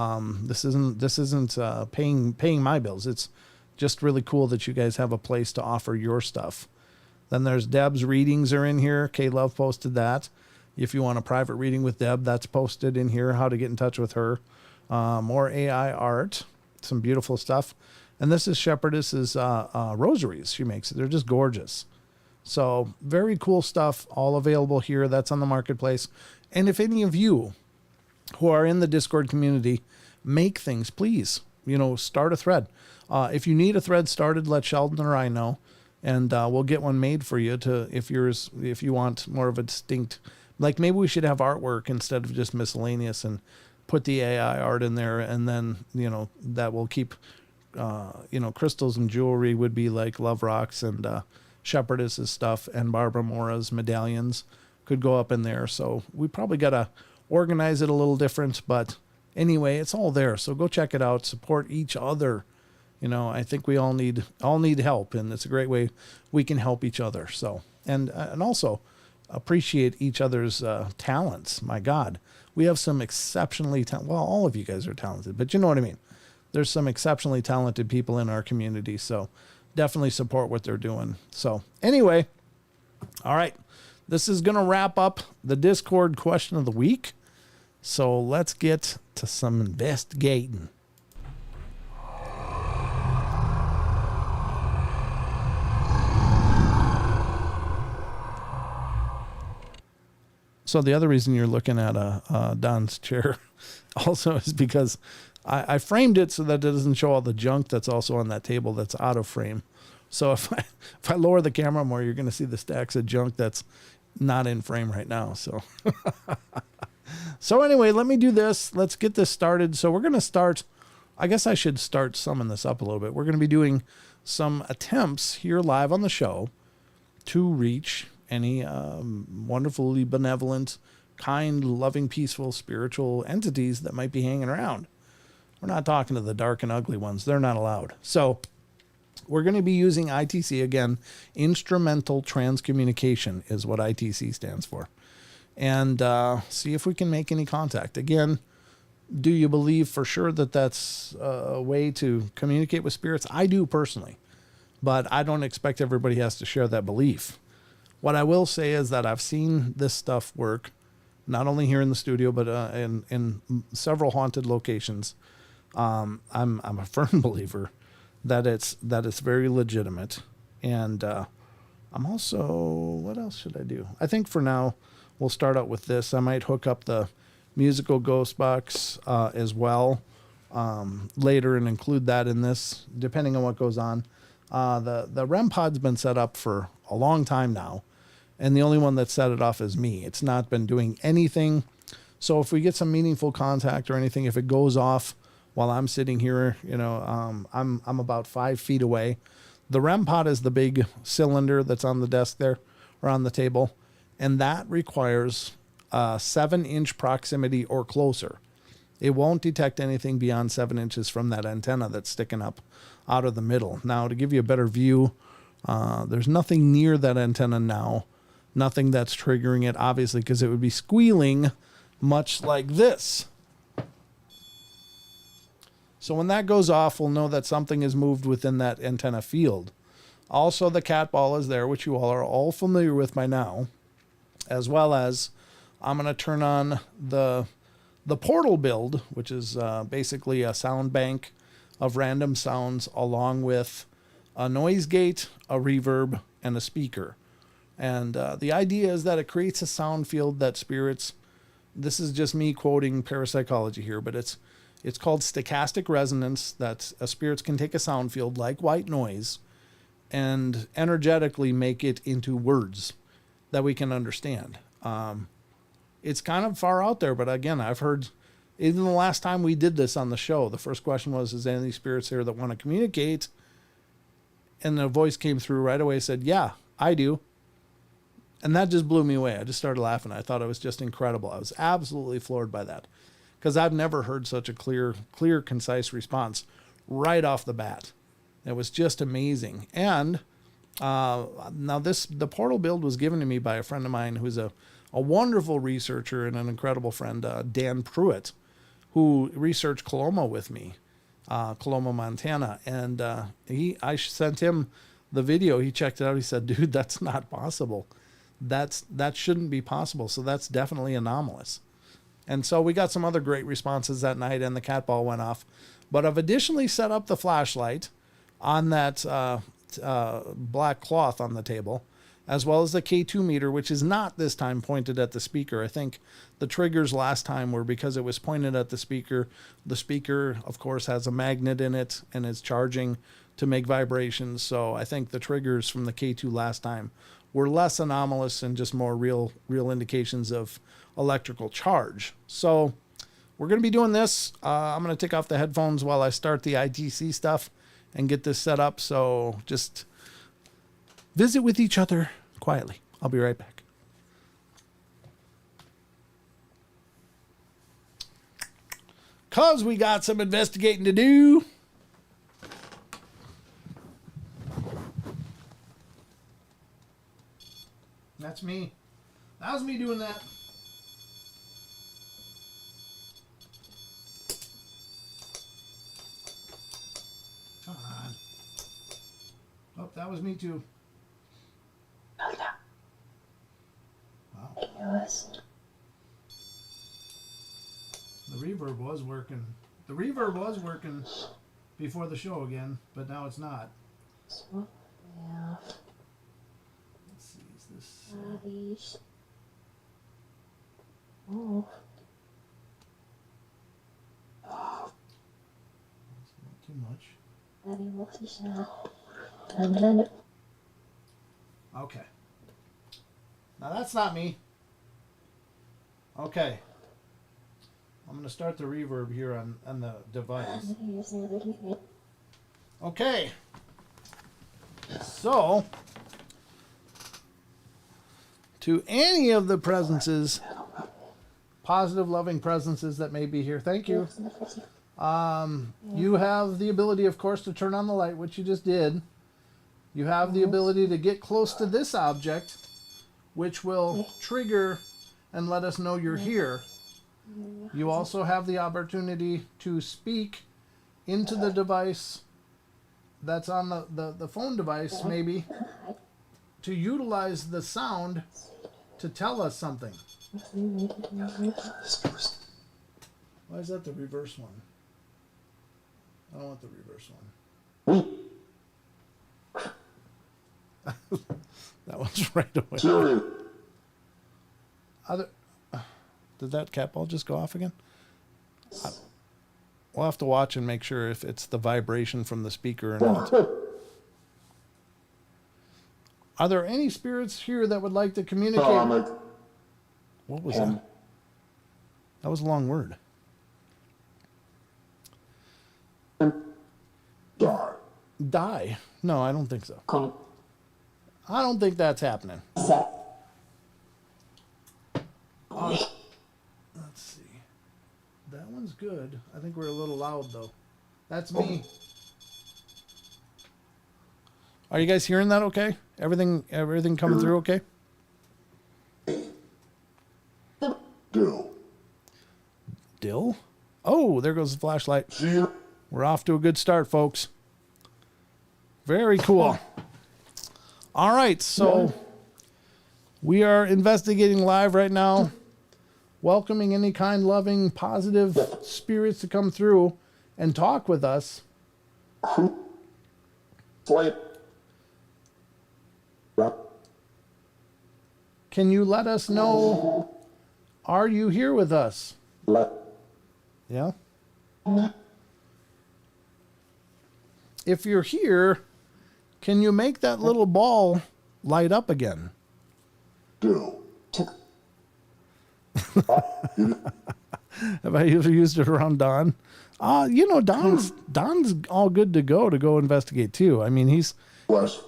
this isn't paying my bills. It's just really cool that you guys have a place to offer your stuff. Then there's Deb's readings are in here. K-Love posted that. If you want a private reading with Deb, that's posted in here, how to get in touch with her. More AI art, some beautiful stuff. And this is Shepherdess's rosaries she makes. They're just gorgeous. So very cool stuff, all available here. That's on the marketplace. And if any of you who are in the Discord community make things, please, start a thread. If you need a thread started, let Sheldon or I know. And we'll get one made for you if you want more of a distinct, like maybe we should have artwork instead of just miscellaneous and put the AI art in there. And then, that will keep, crystals and jewelry would be like Love Rocks and Shepherdess's stuff, and Barbara Mora's medallions could go up in there. So we probably got to organize it a little different, but anyway, it's all there. So go check it out, support each other. I think we all need help, and it's a great way we can help each other. So, and also appreciate each other's talents. My God, we have some exceptionally all of you guys are talented, but you know what I mean? There's some exceptionally talented people in our community. So definitely support what they're doing. So anyway, all right, this is going to wrap up the Discord question of the week. So let's get to some investigating. So the other reason you're looking at Don's chair also is because I framed it so that it doesn't show all the junk that's also on that table that's out of frame. So if I lower the camera more, you're going to see the stacks of junk that's not in frame right now. So, so anyway, let me do this. Let's get this started. So we're going to start, I guess I should start summing this up a little bit. We're going to be doing some attempts here live on the show to reach any wonderfully benevolent, kind, loving, peaceful, spiritual entities that might be hanging around. We're not talking to the dark and ugly ones. They're not allowed. So we're going to be using ITC again. Instrumental Transcommunication is what ITC stands for. And see if we can make any contact. Again, do you believe for sure that that's a way to communicate with spirits? I do personally. But I don't expect everybody has to share that belief. What I will say is that I've seen this stuff work, not only here in the studio, but in several haunted locations. I'm a firm believer that it's very legitimate. And I'm also, what else should I do? I think for now, we'll start out with this. I might hook up the musical ghost box as well later and include that in this, depending on what goes on. The REM pod's been set up for a long time now, and the only one that set it off is me. It's not been doing anything. So if we get some meaningful contact or anything, if it goes off while I'm sitting here, I'm about 5 feet away. The REM pod is the big cylinder that's on the desk there or on the table, and that requires 7-inch proximity or closer. It won't detect anything beyond 7 inches from that antenna that's sticking up out of the middle. Now, to give you a better view, there's nothing near that antenna now, nothing that's triggering it, obviously, because it would be squealing much like this. So when that goes off, we'll know that something is moved within that antenna field. Also, the cat ball is there, which you all are all familiar with by now, as well as I'm going to turn on the portal build, which is basically a sound bank of random sounds along with a noise gate, a reverb, and a speaker. And the idea is that it creates a sound field that spirits, this is just me quoting parapsychology here, but it's called stochastic resonance, that spirits can take a sound field like white noise and energetically make it into words that we can understand. It's kind of far out there, but again, I've heard, even the last time we did this on the show, the first question was, is there any spirits here that want to communicate? And the voice came through right away, said, yeah, I do. And that just blew me away. I just started laughing. I thought it was just incredible. I was absolutely floored by that, because I've never heard such a clear, concise response right off the bat. It was just amazing. And now the portal build was given to me by a friend of mine who's a wonderful researcher and an incredible friend, Dan Pruitt, who researched Coloma with me, Coloma, Montana. And I sent him the video. He checked it out. He said, dude, that's not possible. That shouldn't be possible. So that's definitely anomalous. And so we got some other great responses that night, and the cat ball went off. But I've additionally set up the flashlight on that black cloth on the table, as well as the K2 meter, which is not this time pointed at the speaker. I think the triggers last time were because it was pointed at the speaker. The speaker, of course, has a magnet in it and is charging to make vibrations. So I think the triggers from the K2 last time were less anomalous and just more real indications of electrical charge. So we're going to be doing this. I'm going to take off the headphones while I start the ITC stuff and get this set up. So just visit with each other quietly. I'll be right back. Cause we got some investigating to do. That's me. That was me doing that. Come on. Oh, that was me too. Wow. The reverb was working. The reverb was working before the show again, but now it's not. Yeah. Let's see, is this... Oh. That's not too much. Okay. Now that's not me. Okay. I'm going to start the reverb here on the device. Okay. So, to any of the presences, positive, loving presences that may be here, thank you. You have the ability, of course, to turn on the light, which you just did. You have the ability to get close to this object, which will trigger and let us know you're here. You also have the opportunity to speak into the device that's on the phone device, maybe, to utilize the sound to tell us something. Why is that the reverse one? I don't want the reverse one. That one's right away. Did that cat ball just go off again? We'll have to watch and make sure if it's the vibration from the speaker or not. Are there any spirits here that would like to communicate? What was that? That was a long word. Die? No, I don't think so. I don't think that's happening. Let's see. That one's good. I think we're a little loud, though. That's me. Are you guys hearing that okay? Everything coming through okay? Dill? Oh, there goes the flashlight. We're off to a good start, folks. Very cool. All right, so we are investigating live right now, welcoming any kind, loving, positive spirits to come through and talk with us. Can you let us know, are you here with us? Yeah? If you're here, can you make that little ball light up again? Have I ever used it around Don? Don's all good to go investigate too. I mean, he's Wes.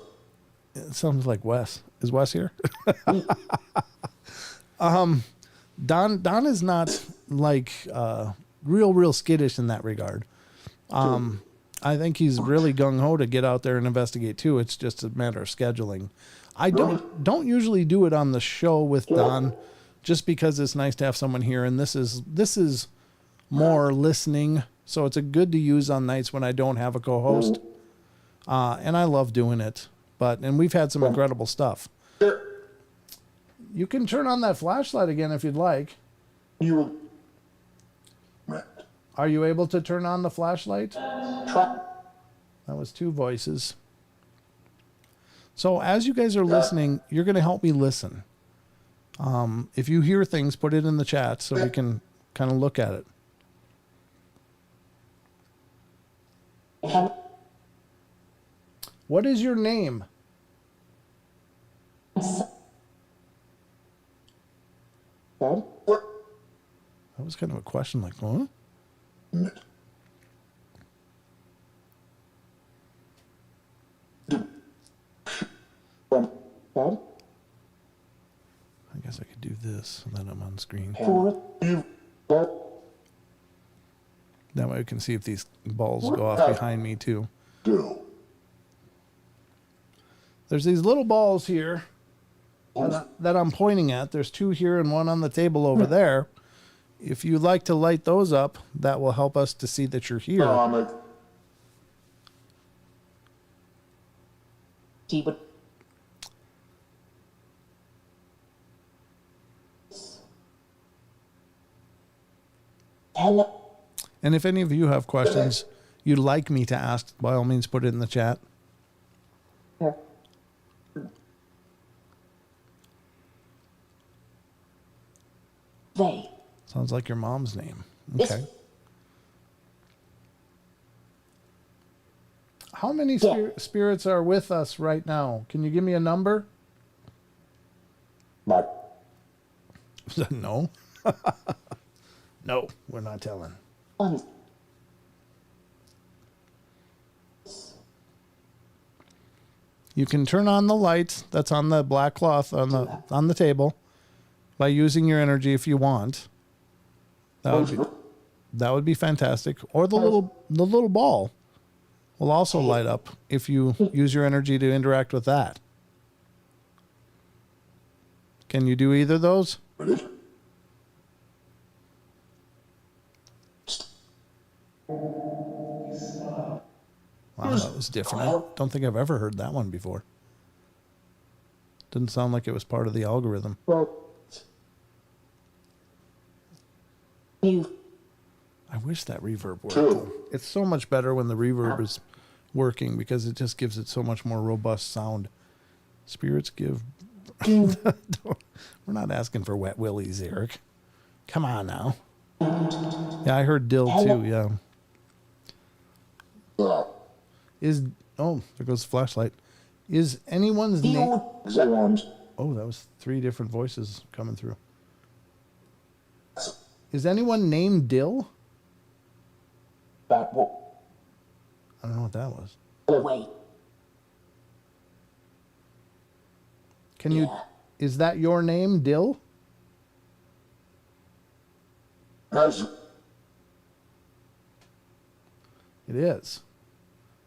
It sounds like Wes. Is Wes here? Don is not like real skittish in that regard. I think he's really gung ho to get out there and investigate too. It's just a matter of scheduling. I don't usually do it on the show with Don, just because it's nice to have someone here, and this is more listening, so it's a good to use on nights when I don't have a co-host. And I love doing it, and we've had some incredible stuff. You can turn on that flashlight again if you'd like. Are you able to turn on the flashlight? That was two voices. So as you guys are listening, you're going to help me listen. If you hear things, put it in the chat so we can kind of look at it. What is your name? That was kind of a question, like, huh? I guess I could do this, and then I'm on screen. That way we can see if these balls go off behind me, too. There's these little balls here that I'm pointing at. There's two here and one on the table over there. If you'd like to light those up, that will help us to see that you're here. And if any of you have questions you'd like me to ask, by all means, put it in the chat. They. Sounds like your mom's name. Okay. How many spirits are with us right now? Can you give me a number? No. No, we're not telling. You can turn on the lights that's on the black cloth on the table by using your energy if you want. That would be fantastic. Or the little ball will also light up if you use your energy to interact with that. Can you do either of those? Wow, was different. I don't think I've ever heard that one before. Didn't sound like it was part of the algorithm. You. I wish that reverb worked. Though. It's so much better when the reverb is working because it just gives it so much more robust sound. Spirits give... We're not asking for wet willies, Eric. Come on now. Yeah, I heard Dill too, yeah. Oh, there goes the flashlight. Is anyone's name... Oh, that was 3 different voices coming through. Is anyone named Dill? I don't know what that was. Wait. Can you... Is that your name, Dill? It is.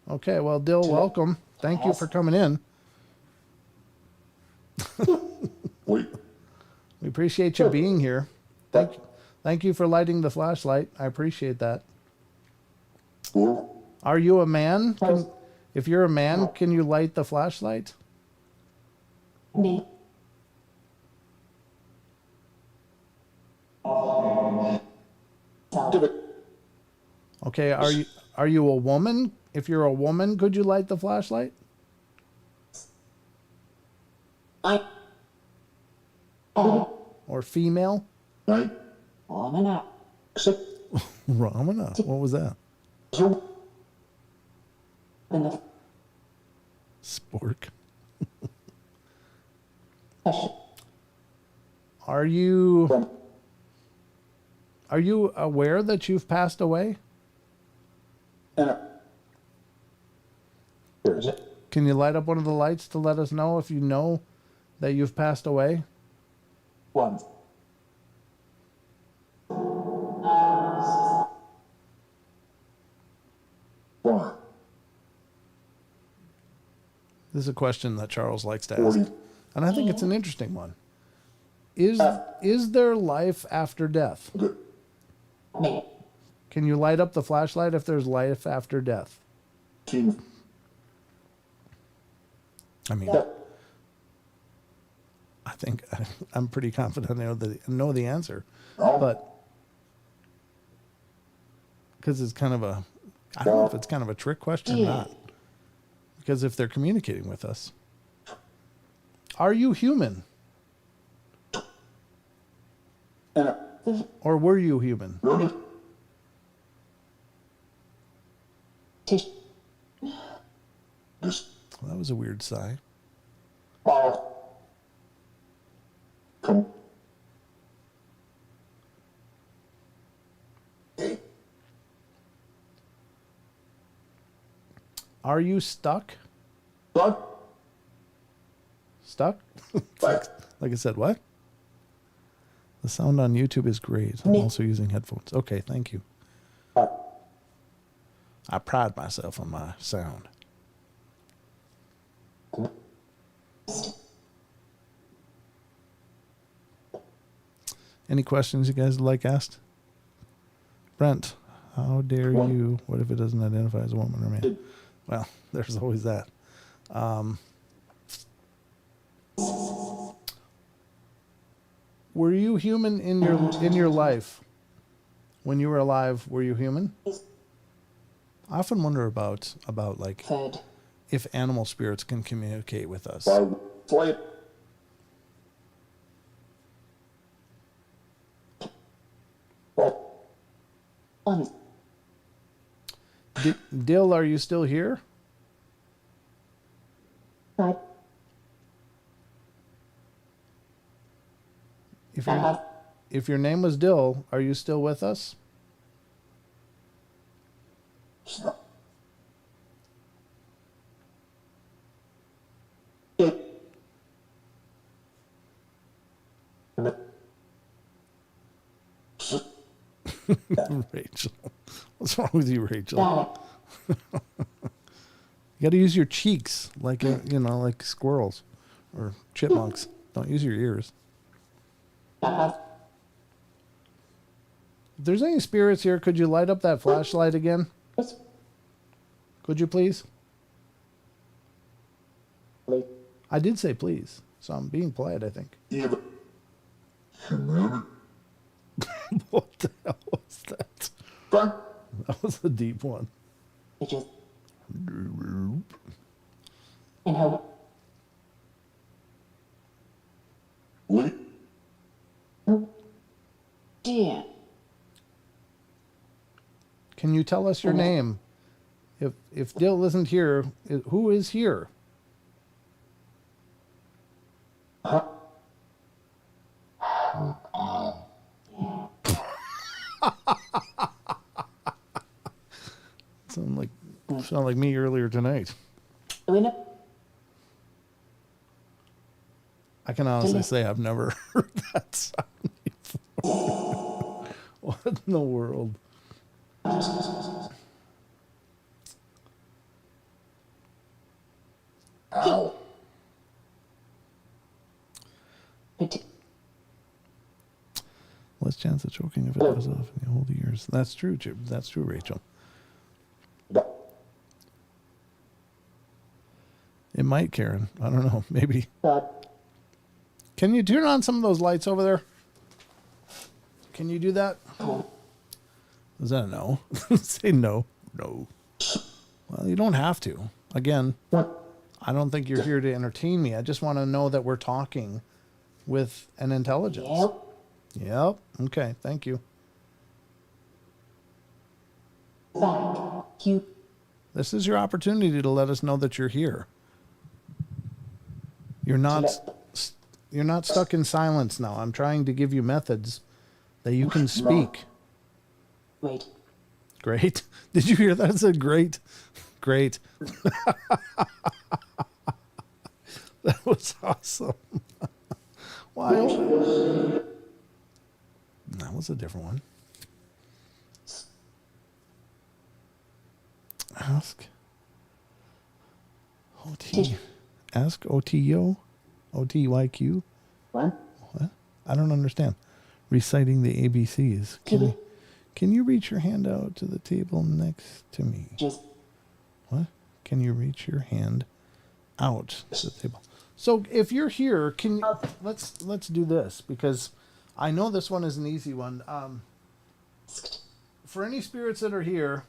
Okay, well, Dill, welcome. Thank you for coming in. We appreciate you being here. Thank you for lighting the flashlight. I appreciate that. Are you a man? If you're a man, can you light the flashlight? Me. Okay, are you a woman? If you're a woman, could you light the flashlight? Or female? Ramana. Ramana. What was that? Spork. Are you aware that you've passed away? Can you light up one of the lights to let us know if you know that you've passed away? This is a question that Charles likes to ask, and I think it's an interesting one. Is there life after death? Can you light up the flashlight if there's life after death? I mean, I think I'm pretty confident I know the answer, but because it's kind of I don't know if it's kind of a trick question or not. Because if they're communicating with us, are you human? Or were you human? Well, that was a weird sigh. Are you stuck? Stuck? Like I said, what? The sound on YouTube is great. I'm also using headphones. Okay, thank you. I pride myself on my sound. Any questions you guys would like asked? Brent, how dare you? What if it doesn't identify as a woman or man? Well, there's always that. Were you human in your life? When you were alive, were you human? I often wonder about like if animal spirits can communicate with us. Dill, are you still here? If your name was Dill, are you still with us? Rachel. What's wrong with you, Rachel? You got to use your cheeks like like squirrels or chipmunks. Don't use your ears. If there's any spirits here, could you light up that flashlight again? Could you please? I did say please, so I'm being polite, I think. Even humanity. What the hell was that? Fine. That was a deep one. It just. And how. Wait. Oh, dear. Can you tell us your name? If Dill isn't here, who is here? Huh? Sound like me earlier tonight. We know. I can honestly say I've never heard that sound before. What in the world? Ow. Less chance of choking if it goes off in the old years. That's true, Chip. That's true, Rachel. It might, Karen. I don't know. Maybe. Can you turn on some of those lights over there? Can you do that? Is that a no? Say no. No. Well, you don't have to. Again, I don't think you're here to entertain me. I just want to know that we're talking with an intelligence. Yep. Okay. Thank you. Thank you. This is your opportunity to let us know that you're here. You're not stuck in silence now. I'm trying to give you methods that you can speak. Wait. Great. Did you hear that? It said great. Great. That was awesome. Wow. That was a different one. Ask OT. Ask OTO. OTYQ. What? What? I don't understand. Reciting the ABCs. Can you reach your hand out to the table next to me? Just. What? Can you reach your hand out to the table? So if you're here, let's do this, because I know this one is an easy one. For any spirits that are here,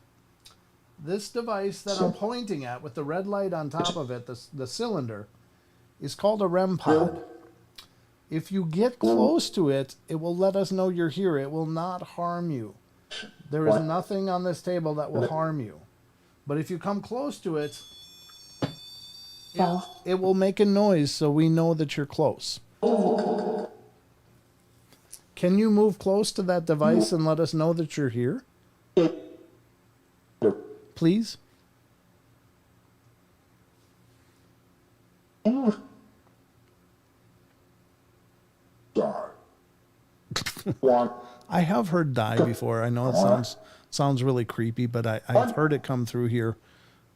this device that I'm pointing at with the red light on top of it, the cylinder, is called a REM pod. If you get close to it, it will let us know you're here. It will not harm you. There is nothing on this table that will harm you. But if you come close to it, it will make a noise so we know that you're close. Can you move close to that device and let us know that you're here? Please? I have heard die before. I know it sounds really creepy, but I've heard it come through here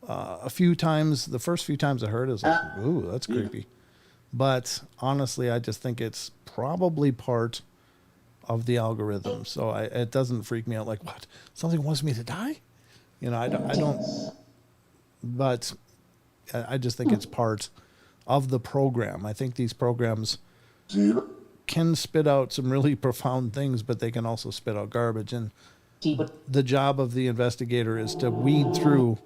a few times. The first few times I heard it, I was like, ooh, that's creepy. But honestly, I just think it's probably part of the algorithm. So it doesn't freak me out like, what? Something wants me to die? I don't, but I just think it's part of the program. I think these programs can spit out some really profound things, but they can also spit out garbage. And the job of the investigator is to weed through.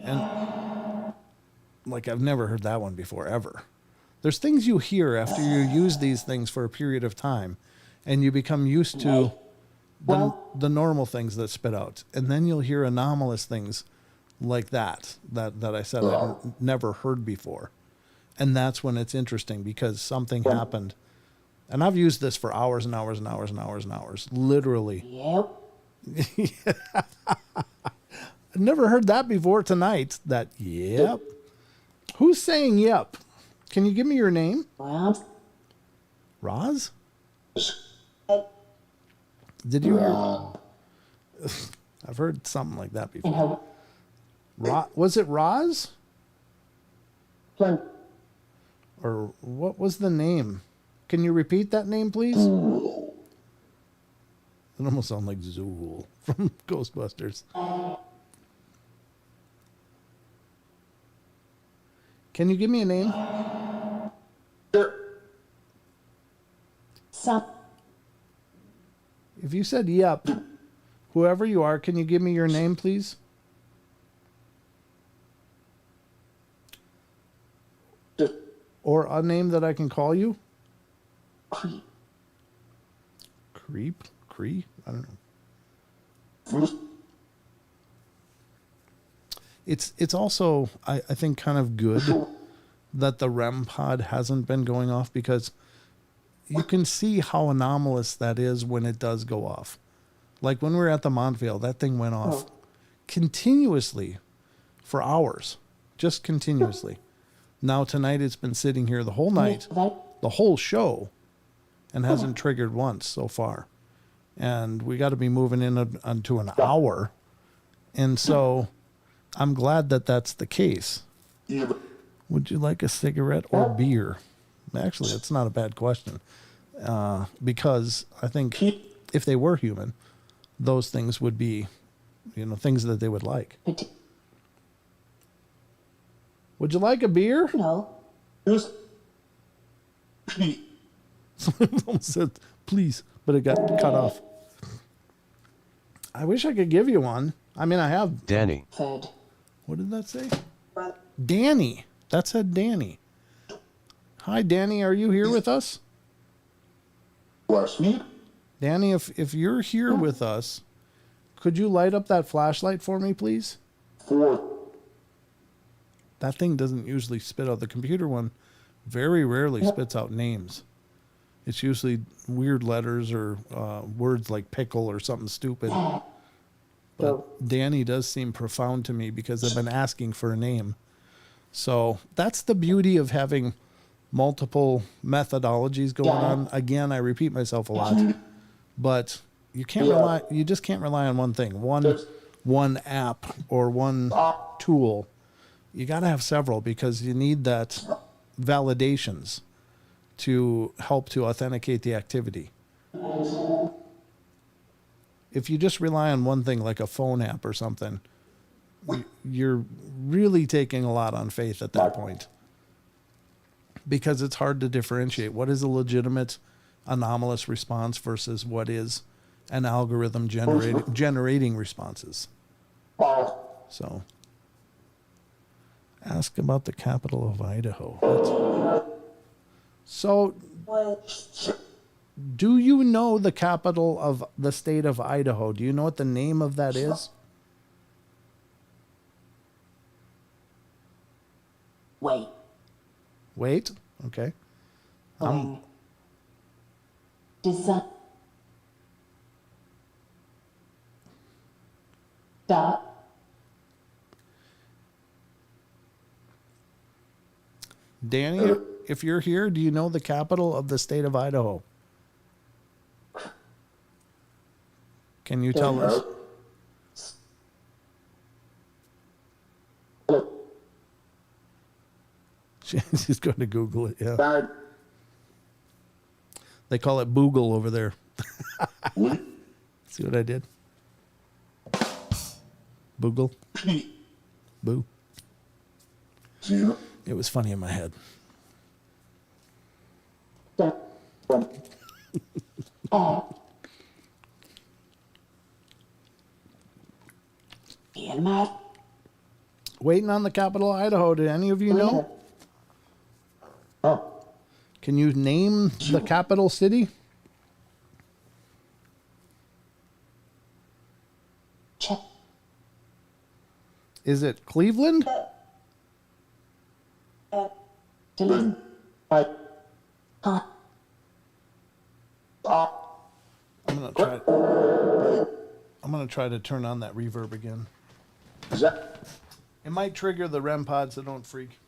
And like, I've never heard that one before, ever. There's things you hear after you use these things for a period of time, and you become used to the normal things that spit out. And then you'll hear anomalous things like that I said I've never heard before. And that's when it's interesting, because something happened. And I've used this for hours and hours and hours and hours and hours. Literally. Yep. I've never heard that before tonight. That, yep. Who's saying yep? Can you give me your name? Roz? Did you hear? I've heard something like that before. Was it Roz? Or what was the name? Can you repeat that name, please? It almost sounds like Zool from Ghostbusters. Can you give me a name? Some. If you said yep, whoever you are, can you give me your name, please? Or a name that I can call you? Creep. Creep? Cree? I don't know. It's also, I think, kind of good that the REM pod hasn't been going off, because you can see how anomalous that is when it does go off. Like when we were at the Montvale, that thing went off continuously for hours, just continuously. Now tonight it's been sitting here the whole night, the whole show, and hasn't triggered once so far. And we got to be moving in onto an hour. And so I'm glad that that's the case. Would you like a cigarette or beer? Actually, that's not a bad question. Because I think if they were human, those things would be, things that they would like. Would you like a beer? No. Someone said, please, but it got cut off. I wish I could give you one. I mean, I have. Danny. Fed. What did that say? Danny. That said Danny. Hi, Danny. Are you here with us? Danny, if you're here with us, could you light up that flashlight for me, please? That thing doesn't usually spit out. The computer one very rarely spits out names. It's usually weird letters or words like pickle or something stupid. But Danny does seem profound to me because I've been asking for a name. So that's the beauty of having multiple methodologies going on. Again, I repeat myself a lot, but you just can't rely on one thing, one app or one tool. You got to have several, because you need that validations to help to authenticate the activity. If you just rely on one thing, like a phone app or something, you're really taking a lot on faith at that point, because it's hard to differentiate what is a legitimate anomalous response versus what is an algorithm generating responses. So ask about the capital of Idaho. So do you know the capital of the state of Idaho? Do you know what the name of that is? Wait. Okay. Design. Dot. Danny, if you're here, do you know the capital of the state of Idaho? Can you tell us? She's going to Google it, yeah. They call it Boogle over there. See what I did? Boogle. Boo. It was funny in my head. Waiting on the capital of Idaho. Did any of you know? Can you name the capital city? Is it Cleveland? I'm gonna try to turn on that reverb again. It might trigger the REM pod, so don't freak.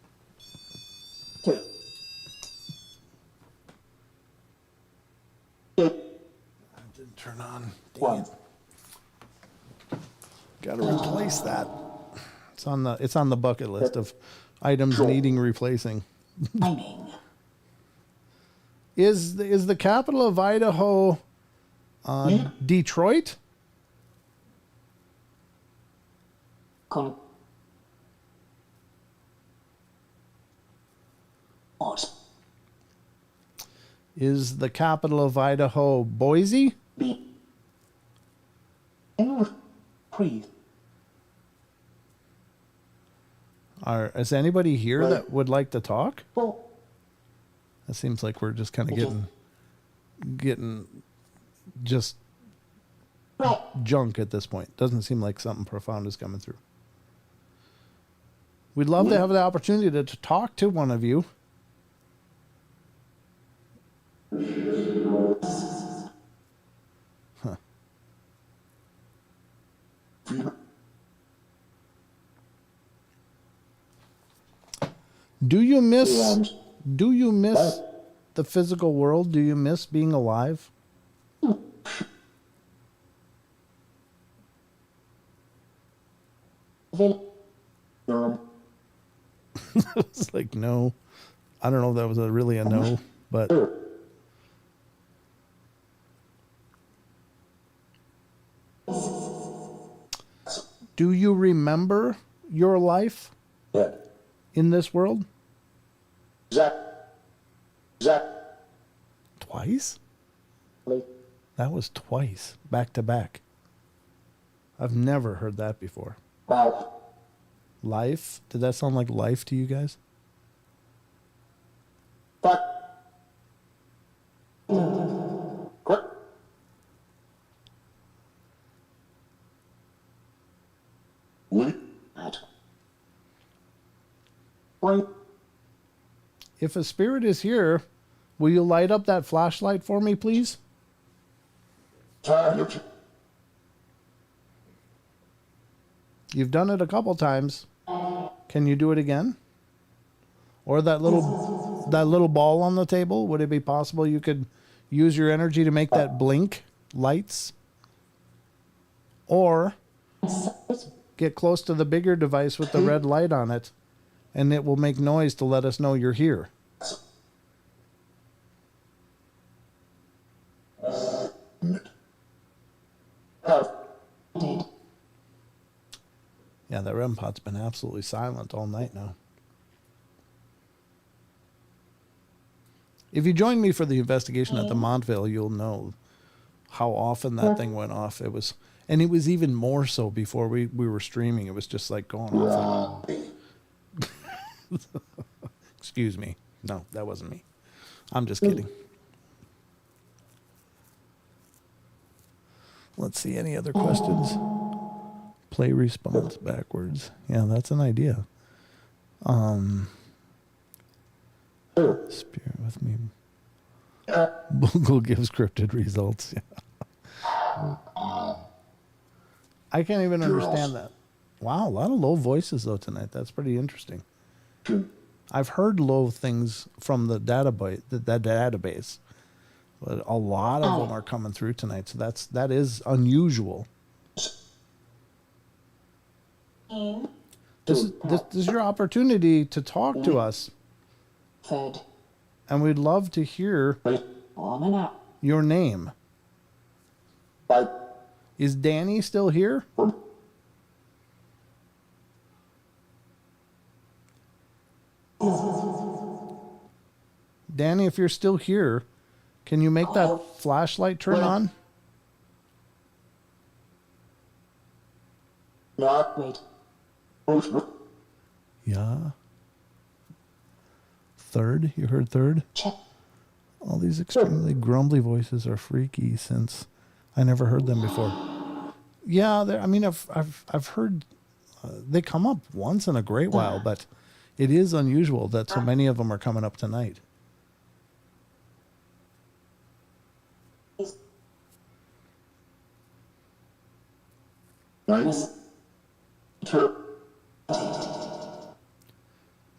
It didn't turn on. Dang it. Gotta replace that. It's on the bucket list of items needing replacing. Is the capital of Idaho Detroit? Is the capital of Idaho Boise? B. Creed. Is anybody here that would like to talk? Four. It seems like we're just kind of getting just junk at this point. Doesn't seem like something profound is coming through. We'd love to have the opportunity to talk to one of you. Huh. Do you miss the physical world? Do you miss being alive? It's like, no. I don't know if that was really a no, but do you remember your life in this world? Twice? That was twice, back to back. I've never heard that before. Life? Did that sound like life to you guys? If a spirit is here, will you light up that flashlight for me, please? You've done it a couple times. Can you do it again? Or that little ball on the table, would it be possible you could use your energy to make that blink lights? Or get close to the bigger device with the red light on it, and it will make noise to let us know you're here. Yeah, that REM pod's been absolutely silent all night now. If you joined me for the investigation at the Montvale, you'll know how often that thing went off. It was even more so before we were streaming. It was just like going off. Excuse me. No, that wasn't me. I'm just kidding. Let's see, any other questions? Play response backwards. Yeah, that's an idea. Spirit with me. Google gives cryptid results. Yeah. I can't even understand that. Wow, a lot of low voices though tonight. That's pretty interesting. I've heard low things from the database, but a lot of them are coming through tonight. So that is unusual. This is your opportunity to talk to us. Third. And we'd love to hear your name. Is Danny still here? Danny, if you're still here, can you make that flashlight turn on? Wait. Yeah. Third? You heard third? Check. All these extremely grumbly voices are freaky since I never heard them before. Yeah, I mean, I've heard they come up once in a great while, but it is unusual that so many of them are coming up tonight.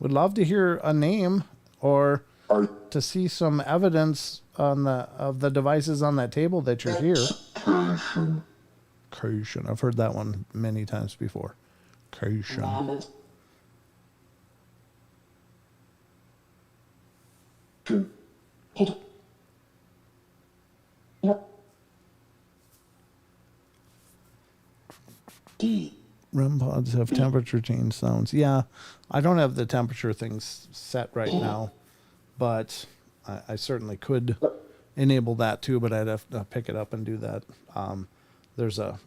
Would love to hear a name or to see some evidence of the devices on that table that you're here. Cation. I've heard that one many times before. Cation. REM pods have temperature change sounds. Yeah, I don't have the temperature things set right now, but I certainly could enable that too, but I'd have to pick it up and do that. There's a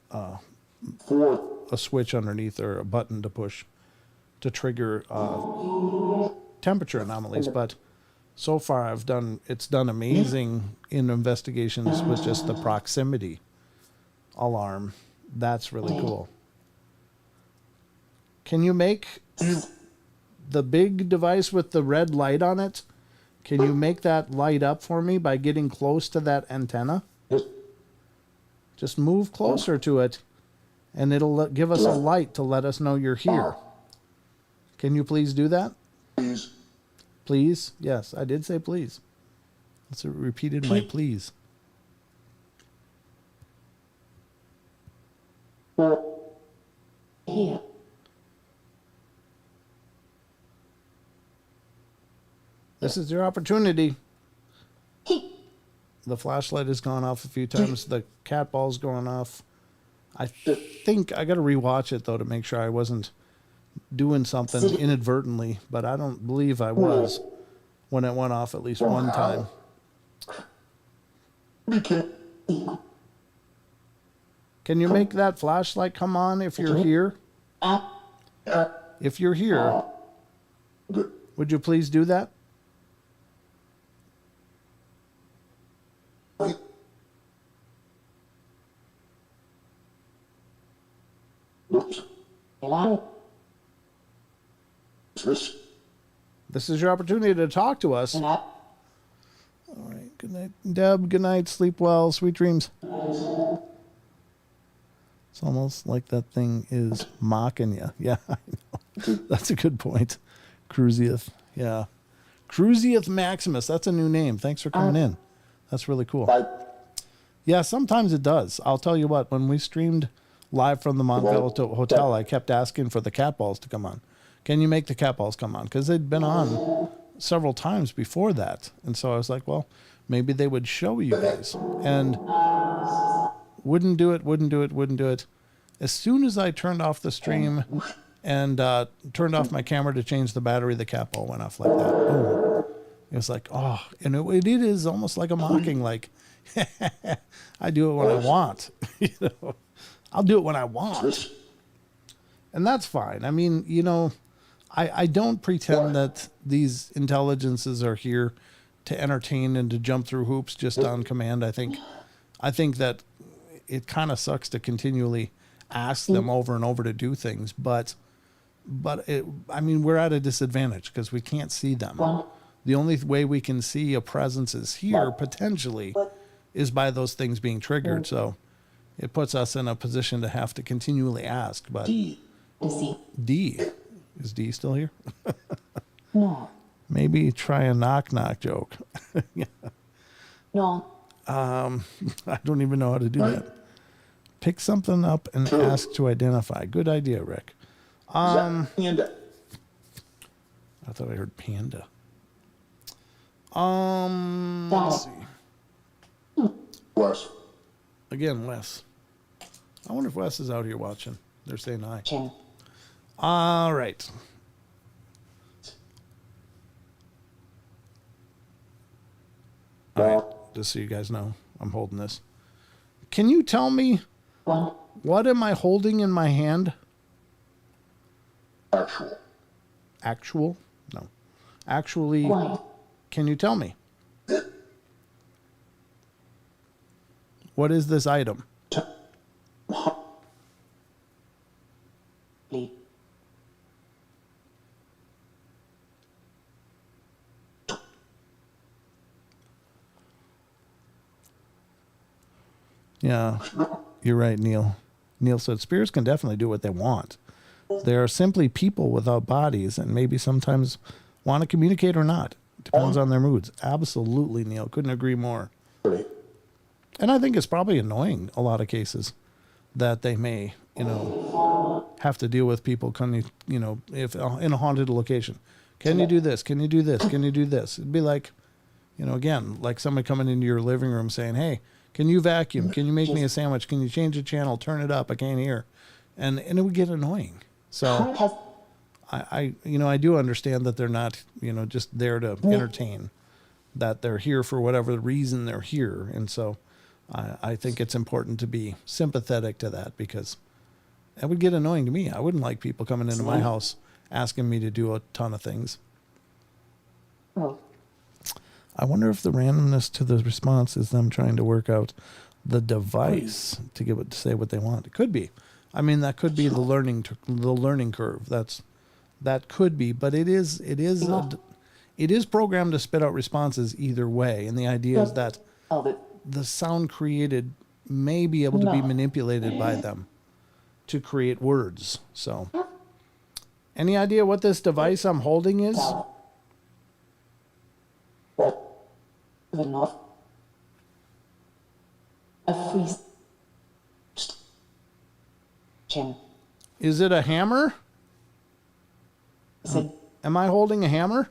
switch underneath or a button to push to trigger temperature anomalies, but so far it's done amazing in investigations with just the proximity alarm. That's really cool. Can you make the big device with the red light on it? Can you make that light up for me by getting close to that antenna? Just move closer to it and it'll give us a light to let us know you're here. Can you please do that? Please? Yes, I did say please. That's repeated my please. Here. This is your opportunity. The flashlight has gone off a few times. The cat ball's going off. I think I got to rewatch it though to make sure I wasn't doing something inadvertently, but I don't believe I was when it went off at least one time. Can you make that flashlight come on if you're here? If you're here, would you please do that? This is your opportunity to talk to us. All right. Good night, Deb. Good night. Sleep well. Sweet dreams. It's almost like that thing is mocking you. Yeah, I know. That's a good point. Cruzieth. Yeah. Cruzieth Maximus. That's a new name. Thanks for coming in. That's really cool. Yeah, sometimes it does. I'll tell you what, when we streamed live from the Montville Hotel, I kept asking for the cat balls to come on. Can you make the cat balls come on? Because they'd been on several times before that. And so I was like, well, maybe they would show you guys. And wouldn't do it. As soon as I turned off the stream and turned off my camera to change the battery, the cat ball went off like that. Boom. It was like, oh, and it is almost like a mocking, like, I do it when I want. You know, I'll do it when I want. And that's fine. I mean, you know, I don't pretend that these intelligences are here to entertain and to jump through hoops just on command. I think that it kind of sucks to continually ask them over and over to do things, but I mean, we're at a disadvantage because we can't see them. The only way we can see a presence is here potentially is by those things being triggered. So it puts us in a position to have to continually ask. But D. Is D still here? No. Maybe try a knock joke. Yeah. No. I don't even know how to do that. Pick something up and ask to identify. Good idea, Rick. I thought I heard panda. Let's see. Wes. Again, Wes. I wonder if Wes is out here watching. They're saying hi. Chin. All right. All right. Just so you guys know, I'm holding this. Can you tell me what am I holding in my hand? Actual. Actual? No. Actually, can you tell me? What is this item? Bleed. Yeah, you're right, Neil. Neil said spirits can definitely do what they want. They are simply people without bodies and maybe sometimes want to communicate or not. Depends on their moods. Absolutely, Neil. Couldn't agree more. And I think it's probably annoying a lot of cases that they may, have to deal with people coming, if in a haunted location. Can you do this? Can you do this? Can you do this? It'd be like, again, like somebody coming into your living room saying, hey, can you vacuum? Can you make me a sandwich? Can you change the channel? Turn it up. I can't hear. And it would get annoying. So I do understand that they're not, just there to entertain. that they're here for whatever reason they're here. And so I think it's important to be sympathetic to that, because that would get annoying to me. I wouldn't like people coming into my house asking me to do a ton of things. Oh. I wonder if the randomness to the response is them trying to work out the device to say what they want. It could be. I mean, that could be the learning curve. That could be, but it is programmed to spit out responses either way. And the idea is that the sound created may be able to be manipulated by them to create words. So, any idea what this device I'm holding is? Is it a hammer? Am I holding a hammer?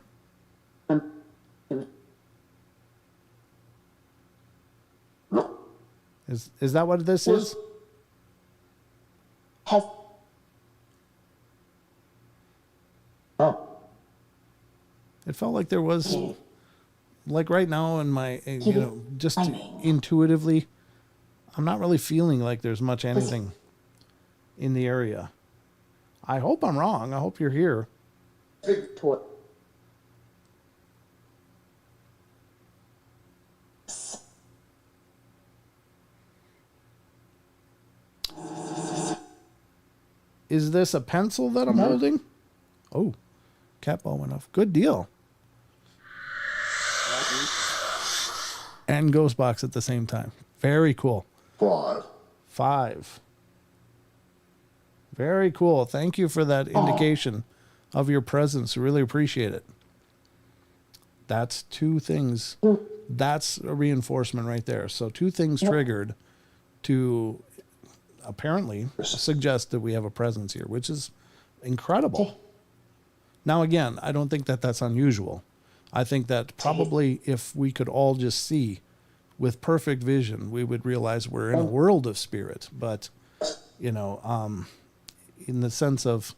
Is that what this is? It felt like there was, like right now in my, just intuitively, I'm not really feeling like there's much anything in the area. I hope I'm wrong. I hope you're here. Is this a pencil that I'm holding? Oh, cat ball went off. Good deal. And ghost box at the same time. Very cool. 5. Very cool. Thank you for that indication of your presence. Really appreciate it. That's 2 things. That's a reinforcement right there. So 2 things triggered to apparently suggest that we have a presence here, which is incredible. Now, again, I don't think that that's unusual. I think that probably if we could all just see with perfect vision, we would realize we're in a world of spirit. But, in the sense of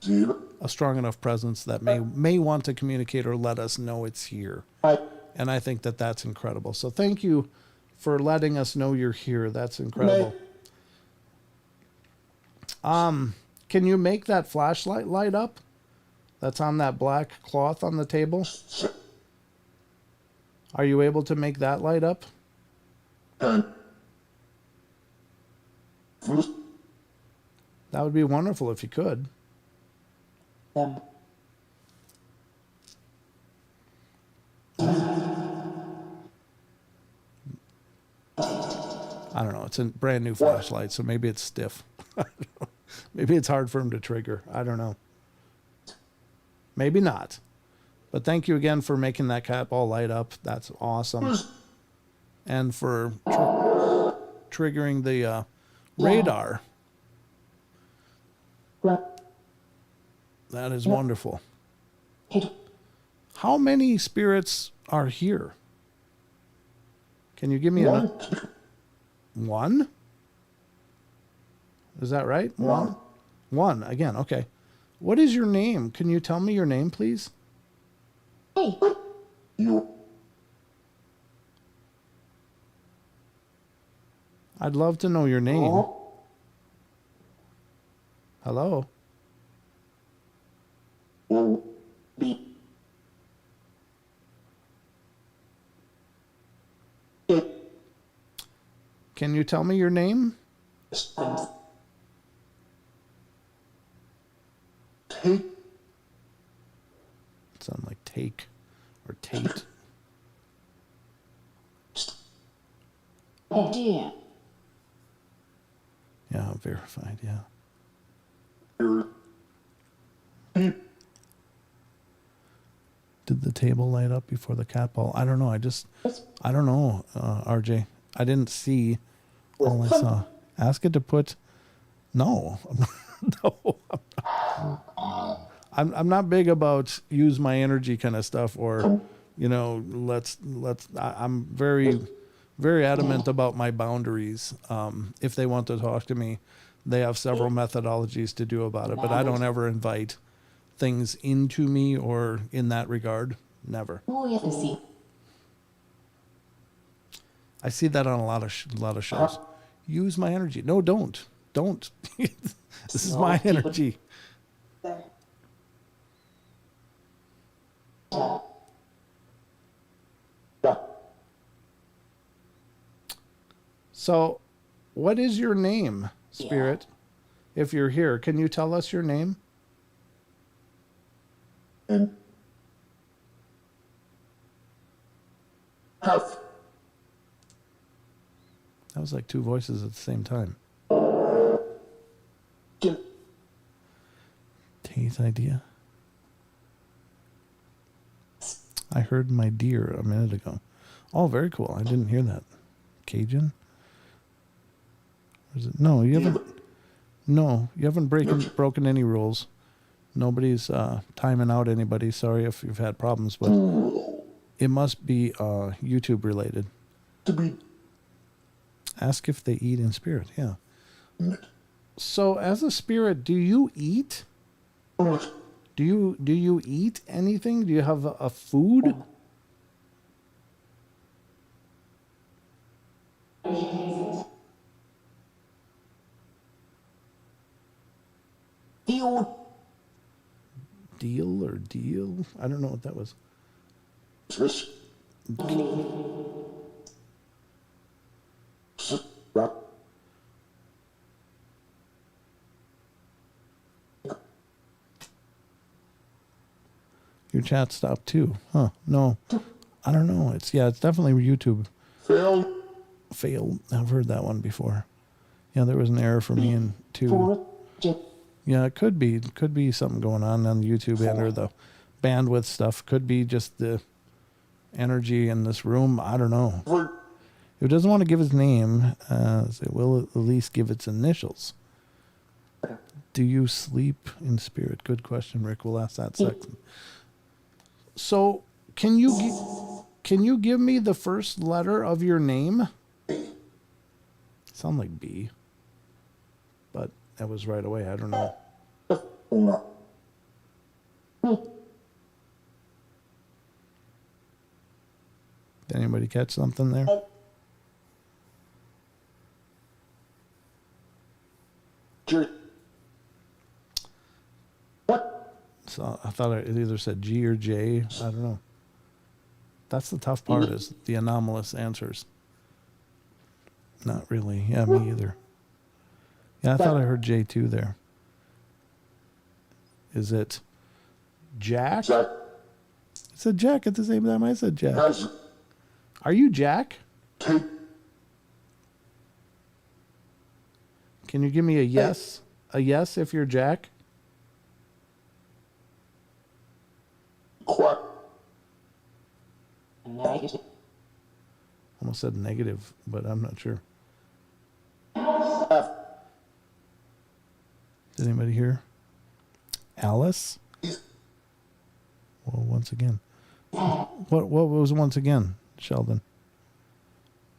a strong enough presence that may want to communicate or let us know it's here. And I think that that's incredible. So thank you for letting us know you're here. That's incredible. Can you make that flashlight light up? That's on that black cloth on the table. Are you able to make that light up? That would be wonderful if you could. Yeah. I don't know. It's a brand new flashlight, so maybe it's stiff. Maybe it's hard for him to trigger. I don't know. Maybe not. But thank you again for making that cat ball light up. That's awesome. And for triggering the radar. That is wonderful. How many spirits are here? Can you give me a... 1? Is that right? 1? 1. Again, okay. What is your name? Can you tell me your name, please? Hey. I'd love to know your name. Hello? Can you tell me your name? Sound like take or Tate. Oh dear. Yeah, verified, yeah. Did the table light up before the cat ball? I don't know. I don't know, RJ. I didn't see. All I saw. Ask it to put. No. No. I'm not big about use my energy kind of stuff, or, I'm very, very adamant about my boundaries. If they want to talk to me, they have several methodologies to do about it, but I don't ever invite things into me or in that regard. Never. Oh, yeah, see. I see that on a lot of shows. Use my energy. No, don't. This is my energy. So, what is your name, Spirit? If you're here, can you tell us your name? That was like two voices at the same time. Tay's idea. I heard my deer a minute ago. Oh, very cool. I didn't hear that. Cajun? Or is it? No, you haven't. No, you haven't broken any rules. Nobody's timing out anybody. Sorry if you've had problems, but it must be YouTube related. Ask if they eat in spirit. Yeah. So, as a spirit, do you eat? Do you eat anything? Do you have a food? Deal or deal? I don't know what that was. Your chat stopped too. Huh. No. I don't know. It's definitely YouTube. Failed. I've heard that one before. Yeah, there was an error for me in two. Yeah, it could be. It could be something going on the YouTube end or the bandwidth stuff. Could be just the energy in this room. I don't know. If it doesn't want to give its name, it will at least give its initials. Do you sleep in spirit? Good question, Rick. We'll ask that second. So, can you give me the first letter of your name? Sound like B. But that was right away. I don't know. Did anybody catch something there? So I thought it either said G or J. I don't know. That's the tough part, is the anomalous answers. Not really. Yeah, me either. Yeah, I thought I heard J too there. Is it Jack? It said Jack at the same time I said Jack. Are you Jack? Can you give me a yes? A yes if you're Jack? Almost said negative, but I'm not sure. Did anybody hear? Alice? Well, once again. What was once again, Sheldon?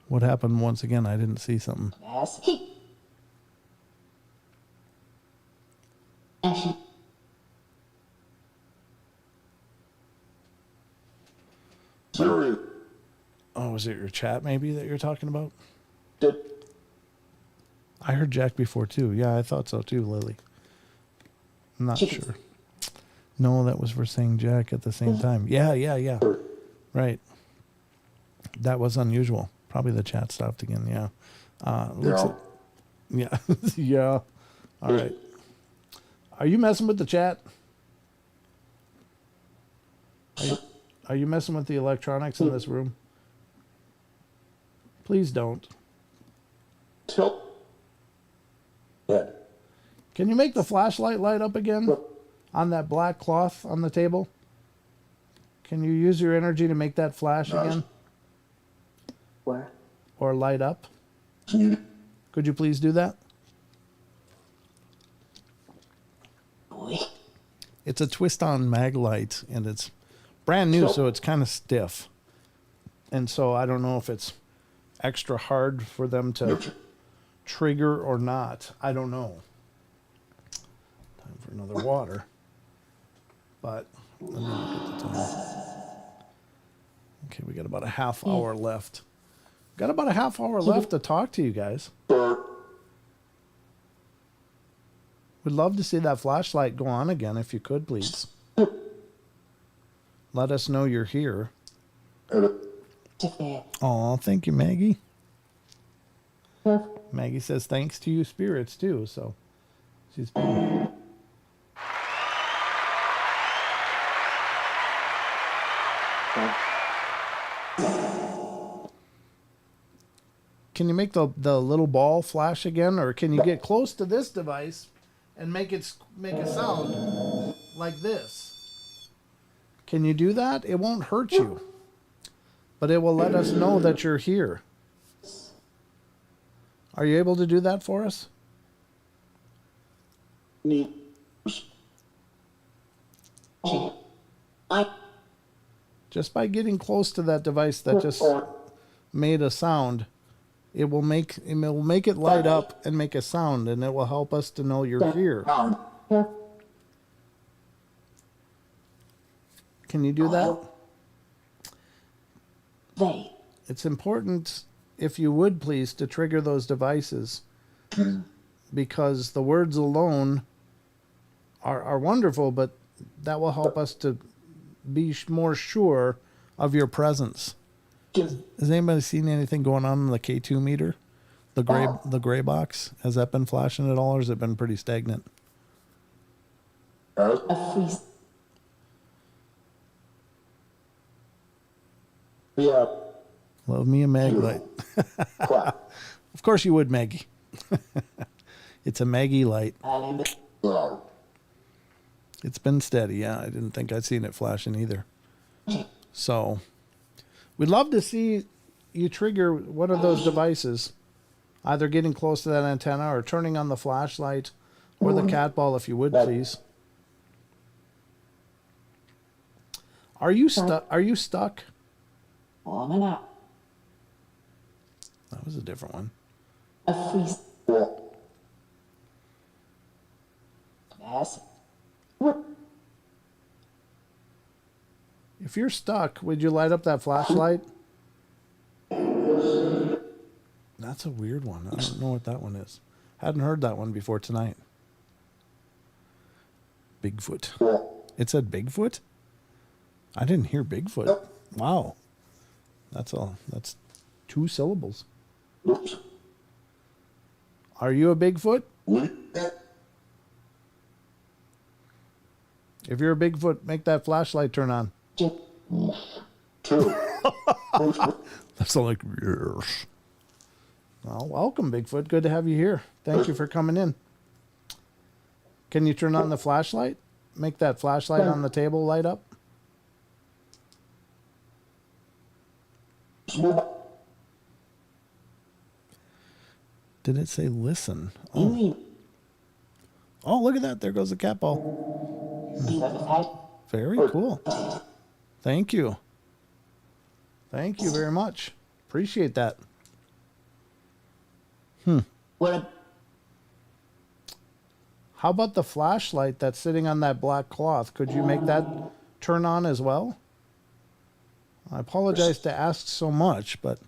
What happened once again? I didn't see something. Oh, was it your chat maybe that you're talking about? I heard Jack before too. Yeah, I thought so too, Lily. I'm not sure. No, that was for saying Jack at the same time. Yeah. Right. That was unusual. Probably the chat stopped again. Yeah. Yeah. Yeah. All right. Are you messing with the chat? Are you messing with the electronics in this room? Please don't. Can you make the flashlight light up again on that black cloth on the table? Can you use your energy to make that flash again? Where? Or light up? Could you please do that? It's a twist-on mag light, and it's brand new, so it's kind of stiff. And so I don't know if it's extra hard for them to trigger or not. I don't know. Time for another water. But let me look at the time. Okay, we got about a half hour left. Got about a half hour left to talk to you guys. We'd love to see that flashlight go on again if you could, please. Let us know you're here. Oh, thank you, Maggie. Maggie says thanks to you spirits too, so she's been... Can you make the little ball flash again, or can you get close to this device and make a sound like this? Can you do that? It won't hurt you, but it will let us know that you're here. Are you able to do that for us? Just by getting close to that device that just made a sound, it will make it light up and make a sound, and it will help us to know you're here. Can you do that? It's important, if you would please, to trigger those devices, because the words alone are wonderful, but that will help us to be more sure of your presence. Has anybody seen anything going on in the K2 meter? The gray box? Has that been flashing at all, or has it been pretty stagnant? Yeah. Love me a mag light. Of course you would, Maggie. It's a Maggie light. It's been steady, yeah. I didn't think I'd seen it flashing either. So, we'd love to see you trigger one of those devices, either getting close to that antenna or turning on the flashlight or the cat ball, if you would, please. Are you stuck? Are you stuck? That was a different one. If you're stuck, would you light up that flashlight? That's a weird one. I don't know what that one is. Hadn't heard that one before tonight. Bigfoot. It said Bigfoot? I didn't hear Bigfoot. Wow. That's 2 syllables. Are you a Bigfoot? If you're a Bigfoot, make that flashlight turn on. That's like, yes. Well, welcome, Bigfoot. Good to have you here. Thank you for coming in. Can you turn on the flashlight? Make that flashlight on the table light up. Did it say listen? Oh. Oh, look at that. There goes the cat ball. Very cool. Thank you. Thank you very much. Appreciate that. How about the flashlight that's sitting on that black cloth? Could you make that turn on as well? I apologize to ask so much, but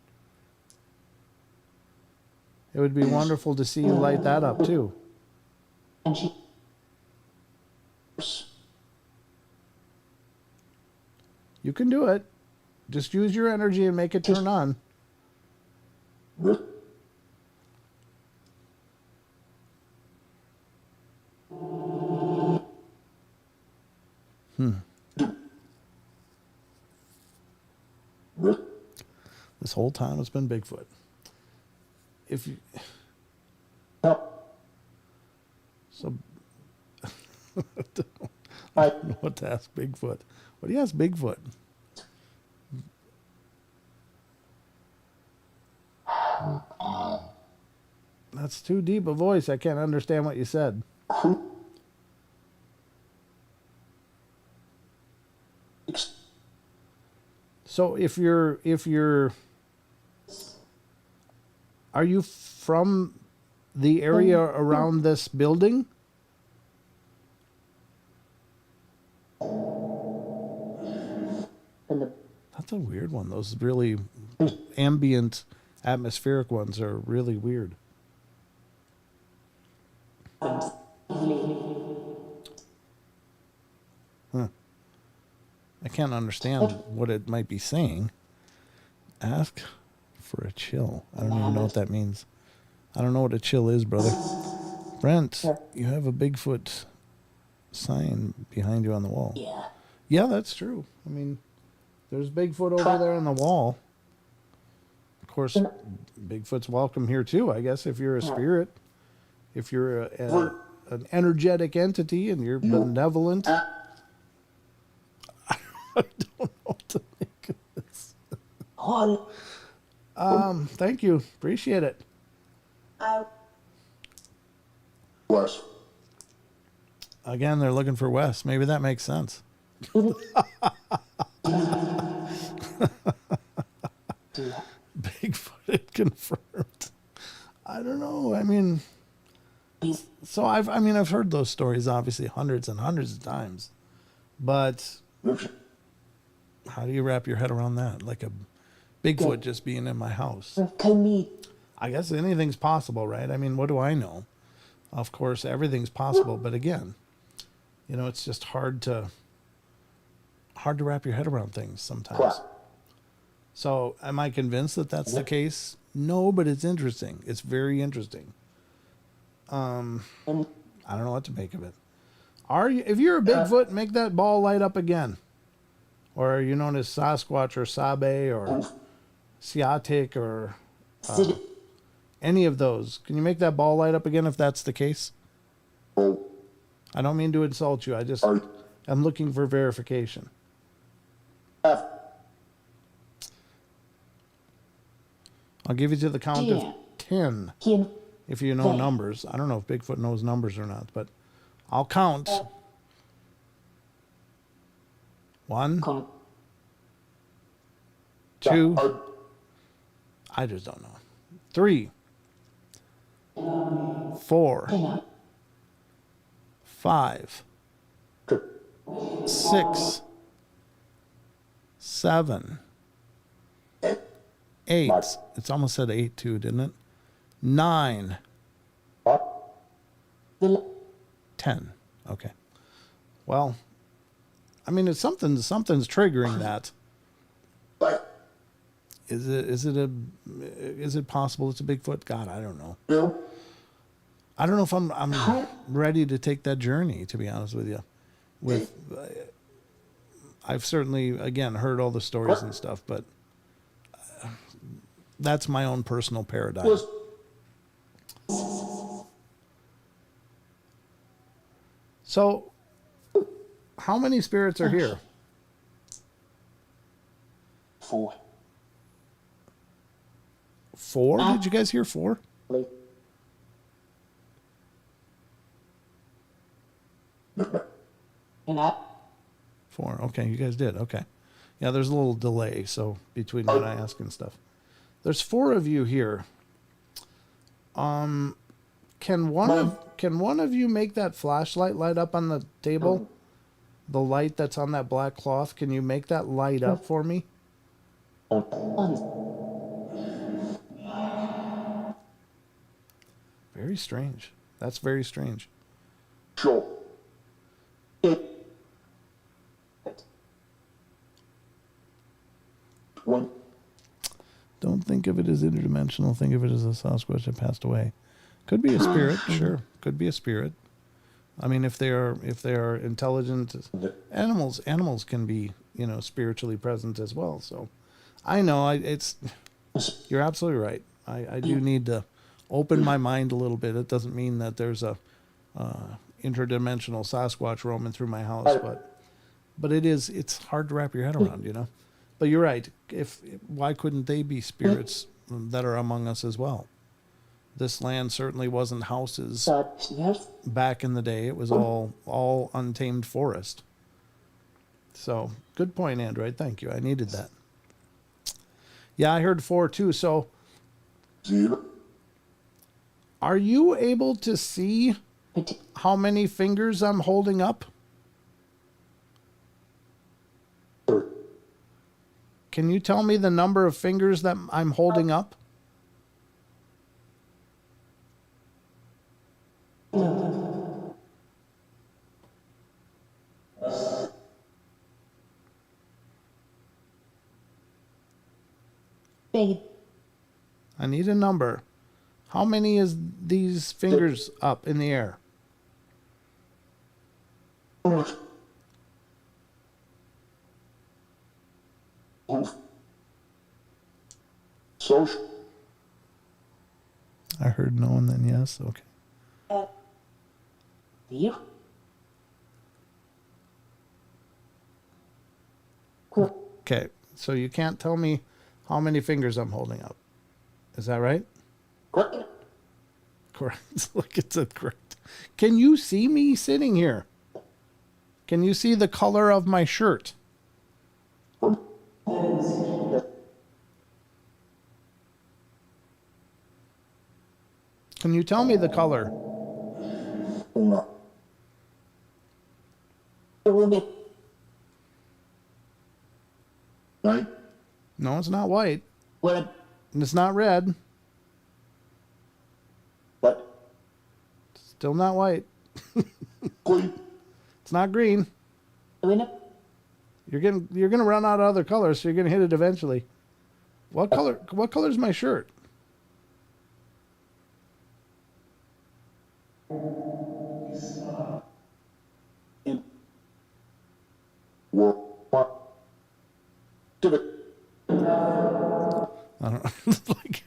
it would be wonderful to see you light that up too. You can do it. Just use your energy and make it turn on. This whole time it's been Bigfoot. If you... So... I don't know what to ask Bigfoot. What do you ask Bigfoot? That's too deep a voice. I can't understand what you said. So if you're are you from the area around this building? That's a weird one. Those really ambient atmospheric ones are really weird. I can't understand what it might be saying. Ask for a chill. I don't even know what that means. I don't know what a chill is, brother. Brent, you have a Bigfoot sign behind you on the wall. Yeah. Yeah, that's true. I mean, there's Bigfoot over there on the wall. Of course, Bigfoot's welcome here too, I guess, if you're a spirit. If you're an energetic entity and you're benevolent. I don't know what to make of this. Thank you. Appreciate it. Wes. Again, they're looking for Wes. Maybe that makes sense. Bigfoot confirmed. I don't know. I mean, so I've heard those stories obviously hundreds and hundreds of times, but how do you wrap your head around that? Like a Bigfoot just being in my house. I guess anything's possible, right? I mean, what do I know? Of course, everything's possible, but again, you know, it's just hard to wrap your head around things sometimes. So, am I convinced that that's the case? No, but it's interesting. It's very interesting. I don't know what to make of it. If you're a Bigfoot, make that ball light up again. Or are you known as Sasquatch or Sabe or Siatic or any of those? Can you make that ball light up again if that's the case? I don't mean to insult you. I just am looking for verification. I'll give you to the count of 10 if you know numbers. I don't know if Bigfoot knows numbers or not, but I'll count. 1, 2, I just don't know. 3, 4, 5, 6, 7, 8. It's almost said 8 too, didn't it? 9, 10. Okay. Well, I mean, it's something's triggering that. Is it possible it's a Bigfoot? God, I don't know. I don't know if I'm ready to take that journey, to be honest with you. I've certainly, again, heard all the stories and stuff, but that's my own personal paradigm. So, how many spirits are here? 4. 4? Did you guys hear 4? 4. Okay, you guys did. Okay. Yeah, there's a little delay, so between when I ask and stuff. There's 4 of you here. Can one of you make that flashlight light up on the table? The light that's on that black cloth, can you make that light up for me? Very strange. That's very strange. Sure. One. Don't think of it as interdimensional. Think of it as a Sasquatch that passed away. Could be a spirit, sure. Could be a spirit. I mean, if they are intelligent animals can be, you know, spiritually present as well. So, I know you're absolutely right. I do need to open my mind a little bit. It doesn't mean that there's a interdimensional Sasquatch roaming through my house, but it's hard to wrap your head around, you know. But you're right. Why couldn't they be spirits that are among us as well? This land certainly wasn't houses back in the day. It was all untamed forest. So, good point, Android. Thank you. I needed that. Yeah, I heard 4 too. So, are you able to see how many fingers I'm holding up? Can you tell me the number of fingers that I'm holding up? Big. I need a number. How many is these fingers up in the air? Social. I heard no and then yes. Okay. You. Cool. Okay. So you can't tell me how many fingers I'm holding up. Is that right? Correct. Correct. Look, it said correct. Can you see me sitting here? Can you see the color of my shirt? Can you tell me the color? Una. It will be. Right? No, it's not white. What? And it's not red. What? Still not white. Green. It's not green. Winner. You're gonna run out of other colors, so you're gonna hit it eventually. What color is my shirt? What? Give it. I don't know. Like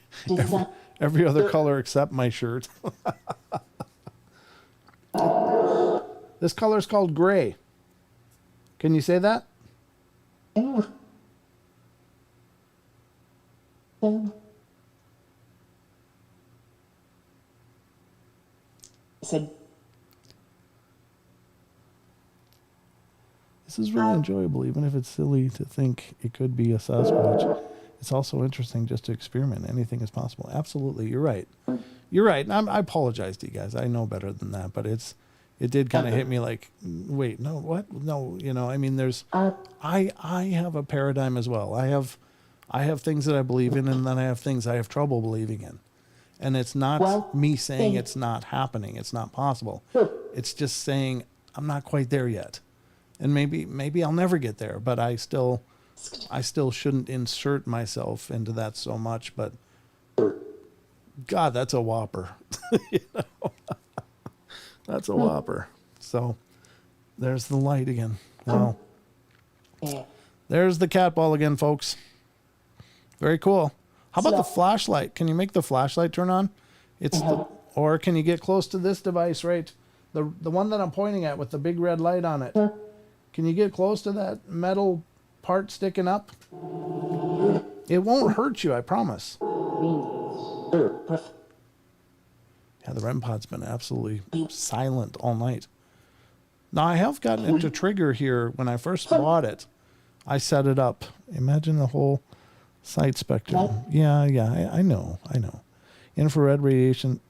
every other color except my shirt. This color is called gray. Can you say that? I said. This is really enjoyable, even if it's silly to think it could be a Sasquatch. It's also interesting just to experiment. Anything is possible. Absolutely, you're right. You're right. And I apologize to you guys. I know better than that, but it did kind of hit me like, wait, no, what? No, I mean, there's, I have a paradigm as well. I have things that I believe in, and then I have things I have trouble believing in. And it's not me saying it's not happening. It's not possible. It's just saying I'm not quite there yet. And maybe I'll never get there, but I still shouldn't insert myself into that so much. But God, that's a whopper. That's a whopper. So there's the light again. Wow. There's the cat ball again, folks. Very cool. How about the flashlight? Can you make the flashlight turn on? Or can you get close to this device, right? The one that I'm pointing at with the big red light on it. Can you get close to that metal part sticking up? It won't hurt you, I promise. Yeah, the REM pod's been absolutely silent all night. Now, I have gotten it to trigger here. When I first bought it, I set it up. Imagine the whole sight spectrum. Yeah, I know. Infrared radiation,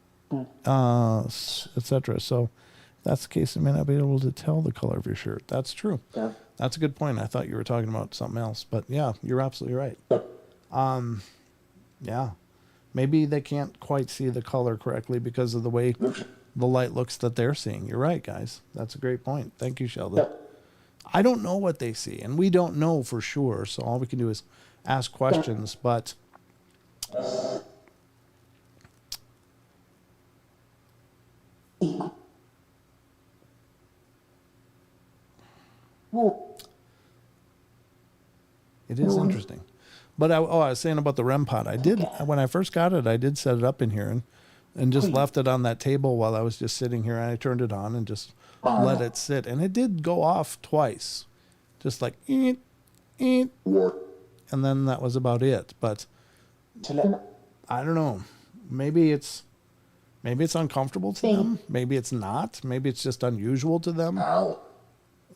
etc. So if that's the case, I may not be able to tell the color of your shirt. That's true. Yeah. That's a good point. I thought you were talking about something else. But yeah, you're absolutely right. Yeah. Maybe they can't quite see the color correctly because of the way the light looks that they're seeing. You're right, guys. That's a great point. Thank you, Sheldon. I don't know what they see, and we don't know for sure. So all we can do is ask questions. But it is interesting. But I was saying about the REM pod. When I first got it, I did set it up in here and just left it on that table while I was just sitting here. And I turned it on and just let it sit. And it did go off twice. Just like, eet, eet. And then that was about it. But I don't know. Maybe it's uncomfortable to them. Maybe it's not. Maybe it's just unusual to them.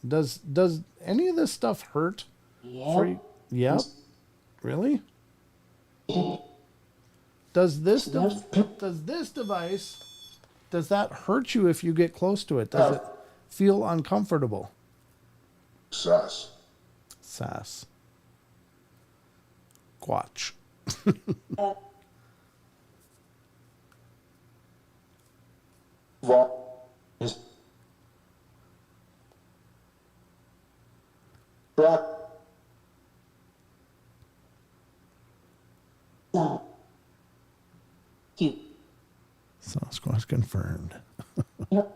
Does any of this stuff hurt? For you? Yep. Really? Does this device, does that hurt you if you get close to it? Does it feel uncomfortable? Sass. Quatch. confirmed. Yep.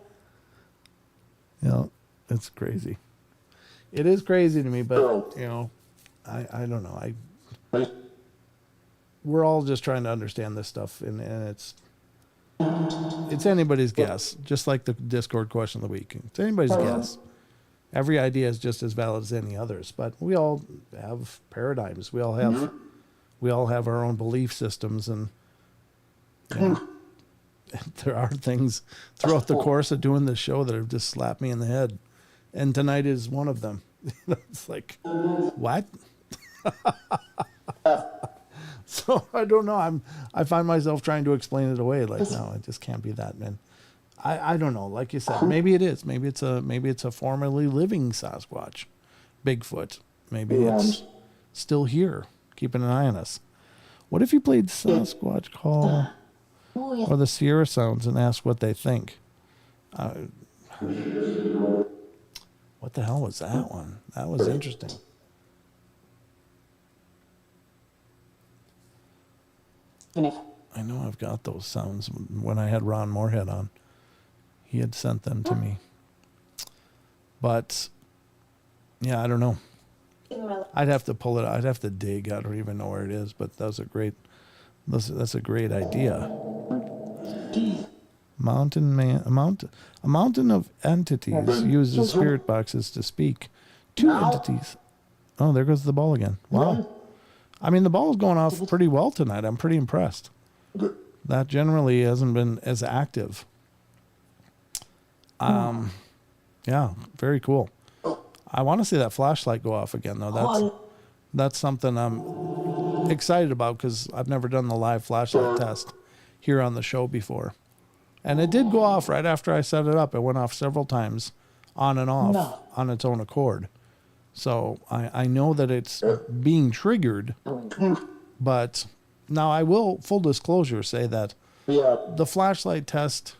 You know, it's crazy. It is crazy to me, but you know, I don't know. We're all just trying to understand this stuff, and it's anybody's guess, just like the Discord question of the week. It's anybody's guess. Every idea is just as valid as any others, but we all have paradigms. We all have our own belief systems, and you know, there are things throughout the course of doing this show that have just slapped me in the head, and tonight is one of them. It's like, what? So I don't know. I find myself trying to explain it away. Like, no, it just can't be that, man. I don't know. Like you said, maybe it is. Maybe it's a formerly living Sasquatch, Bigfoot. Maybe it's still here, keeping an eye on us. What if you played Sasquatch Call Oh, yes. or the Sierra Sounds and asked what they think? What the hell was that one? That was interesting. Even if I know I've got those sounds when I had Ron Moorhead on. He had sent them to me. But, yeah, I don't know. I'd have to pull it. I'd have to dig. I don't even know where it is, but that's a great idea. A mountain of entities uses spirit boxes to speak. 2 entities. Oh, there goes the ball again. Wow. I mean, the ball is going off pretty well tonight. I'm pretty impressed. That generally hasn't been as active. Yeah, very cool. I want to see that flashlight go off again, though. That's something I'm excited about because I've never done the live flashlight test here on the show before. And it did go off right after I set it up. It went off several times on and off on its own accord. So I know that it's being triggered, but now I will, full disclosure, say that the flashlight test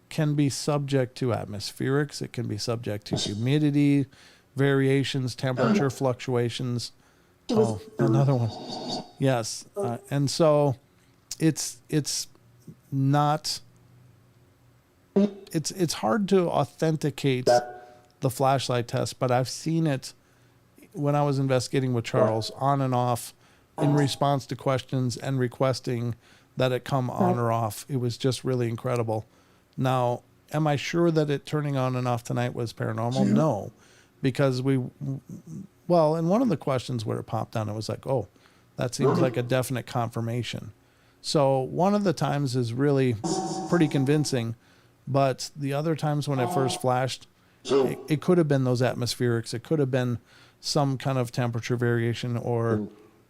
can be subject to atmospherics. It can be subject to humidity variations, temperature fluctuations. Oh, another one. Yes. And so it's not, it's hard to authenticate the flashlight test, but I've seen it when I was investigating with Charles on and off in response to questions and requesting that it come on or off. It was just really incredible. Now, am I sure that it turning on and off tonight was paranormal? No, because and one of the questions where it popped on, it was like, oh, that seems like a definite confirmation. So one of the times is really pretty convincing, but the other times when it first flashed, it could have been those atmospherics. It could have been some kind of temperature variation or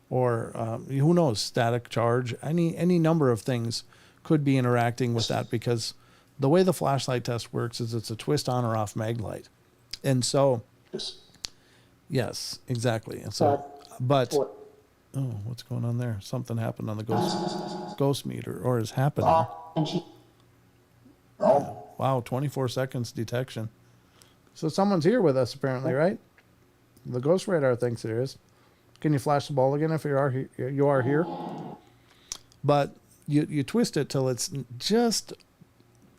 who knows, static charge. Any number of things could be interacting with that because the way the flashlight test works is it's a twist on or off mag light. And so, yes, exactly. And so, but, oh, what's going on there? Something happened on the ghost meter, or is happening. Wow, 24 seconds detection. So someone's here with us apparently, right? The ghost radar thinks it is. Can you flash the ball again if you are here? But you twist it till it's just a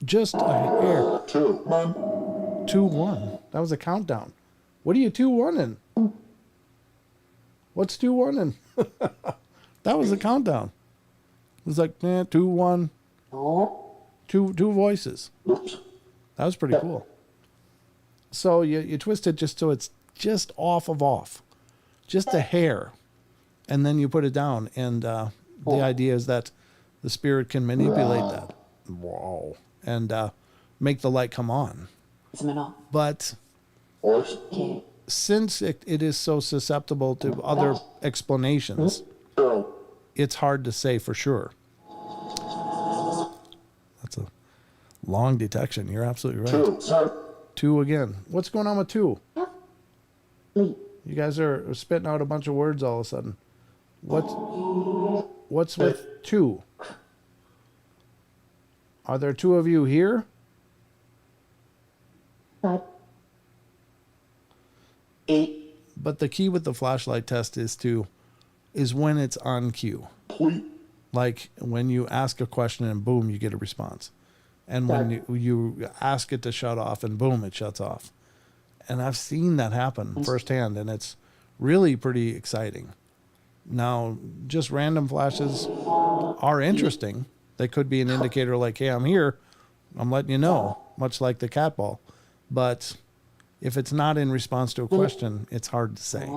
hair. 2-1. That was a countdown. What are you 2-1 in? What's 2-1 in? That was a countdown. It was like 2-1. Two voices. That was pretty cool. So you twist it just so it's just off. Just a hair. And then you put it down. And the idea is that the spirit can manipulate that. Wow. And make the light come on. But since it is so susceptible to other explanations, it's hard to say for sure. That's a long detection. You're absolutely right. 2 again. What's going on with 2? You guys are spitting out a bunch of words all of a sudden. What's with 2? Are there 2 of you here? 8. But the key with the flashlight test is when it's on cue. Like when you ask a question and boom, you get a response. And when you ask it to shut off, and boom, it shuts off. And I've seen that happen firsthand, and it's really pretty exciting. Now, just random flashes are interesting. They could be an indicator like, hey, I'm here. I'm letting you know, much like the cat ball. But if it's not in response to a question, it's hard to say.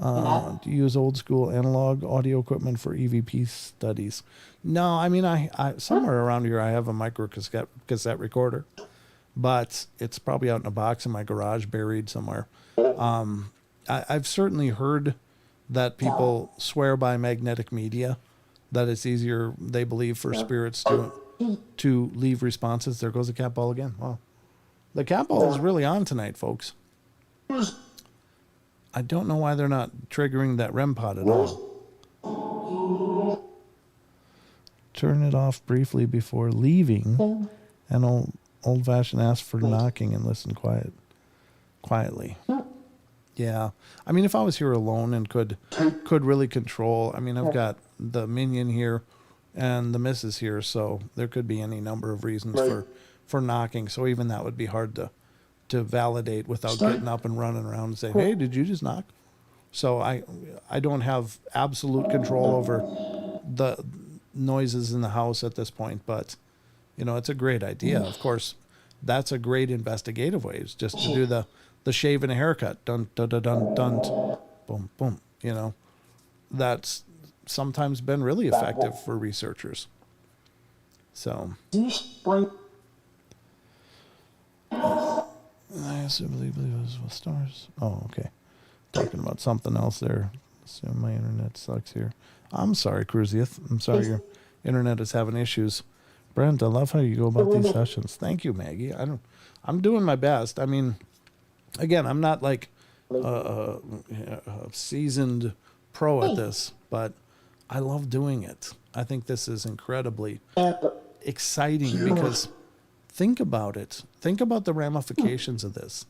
Do you use old school analog audio equipment for EVP studies? No, I mean, I somewhere around here I have a micro cassette recorder, but it's probably out in a box in my garage buried somewhere. I've certainly heard that people swear by magnetic media, that it's easier, they believe, for spirits to leave responses. There goes the cat ball again. Wow. The cat ball is really on tonight, folks. I don't know why they're not triggering that REM pod at all. Turn it off briefly before leaving, and old-fashioned ask for knocking and listen quietly. Yeah. I mean, if I was here alone and could really control, I mean, I've got the minion here and the missus here, so there could be any number of reasons for knocking. So even that would be hard to validate without getting up and running around and saying, hey, did you just knock? So I don't have absolute control over the noises in the house at this point, but you know, it's a great idea. Of course, that's a great investigative way, is just to do the shave and a haircut. Dun, dun, dun, dun, dun, boom, boom. You know, that's sometimes been really effective for researchers. So I also believe it was with stars. Oh, okay. Talking about something else there. Assume my internet sucks here. I'm sorry, Cruzieth. I'm sorry your internet is having issues. Brent, I love how you go about these sessions. Thank you, Maggie. I'm doing my best. I mean, again, I'm not like a seasoned pro at this, but I love doing it. I think this is incredibly exciting because think about it. Think about the ramifications of this.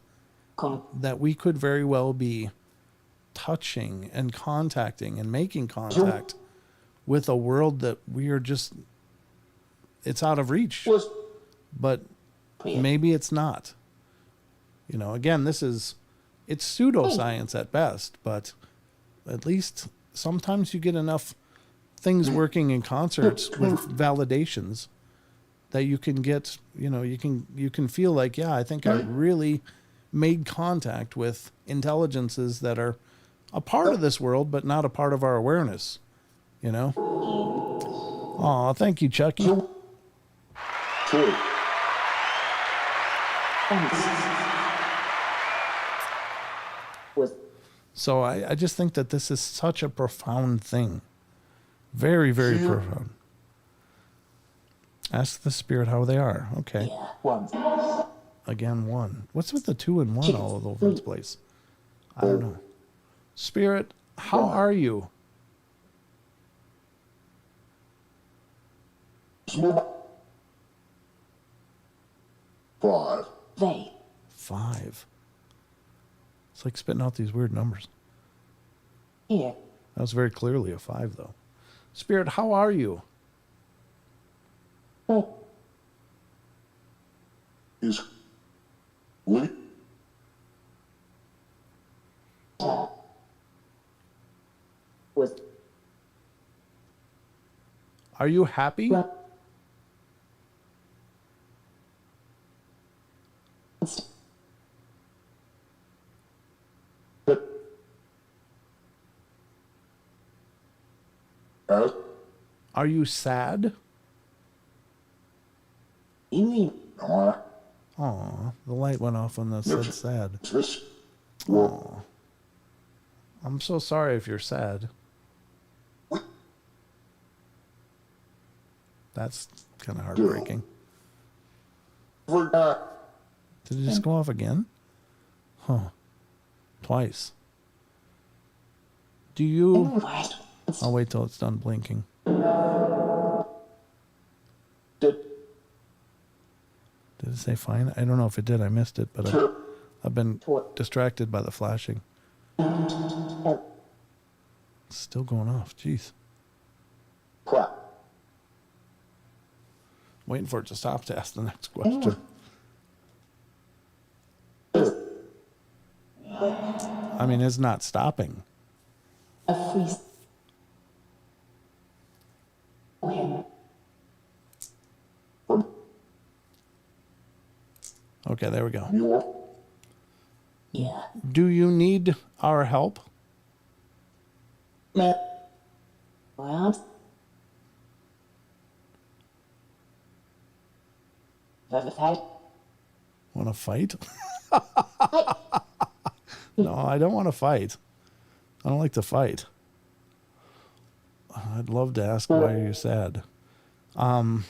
That we could very well be touching and contacting and making contact with a world that we are just, it's out of reach. But maybe it's not. You know, again, it's pseudoscience at best, but at least sometimes you get enough things working in concerts with validations that you can get, you know, you can feel like, yeah, I think I really made contact with intelligences that are a part of this world, but not a part of our awareness, you know? Aw, thank you, Chucky. So I just think that this is such a profound thing. Very, very profound. Ask the spirit how they are. Okay. Again, 1. What's with the 2 and 1 all over the place? I don't know. Spirit, how are you? Five. 5. It's like spitting out these weird numbers. Here. That was very clearly a 5, though. Spirit, how are you? Is Lee? Are you happy? Are you sad? Aw, the light went off when that said sad. Aw. I'm so sorry if you're sad. That's kind of heartbreaking. Did it just go off again? Huh. Twice. Do you... I'll wait till it's done blinking. Did it say fine? I don't know if it did. I missed it, but I've been distracted by the flashing. It's still going off. Jeez. Waiting for it to stop to ask the next question. I mean, it's not stopping. A free him. Okay, there we go. Yeah. Do you need our help? Well, Want to fight? No, I don't want to fight. I don't like to fight. I'd love to ask why are you sad. Are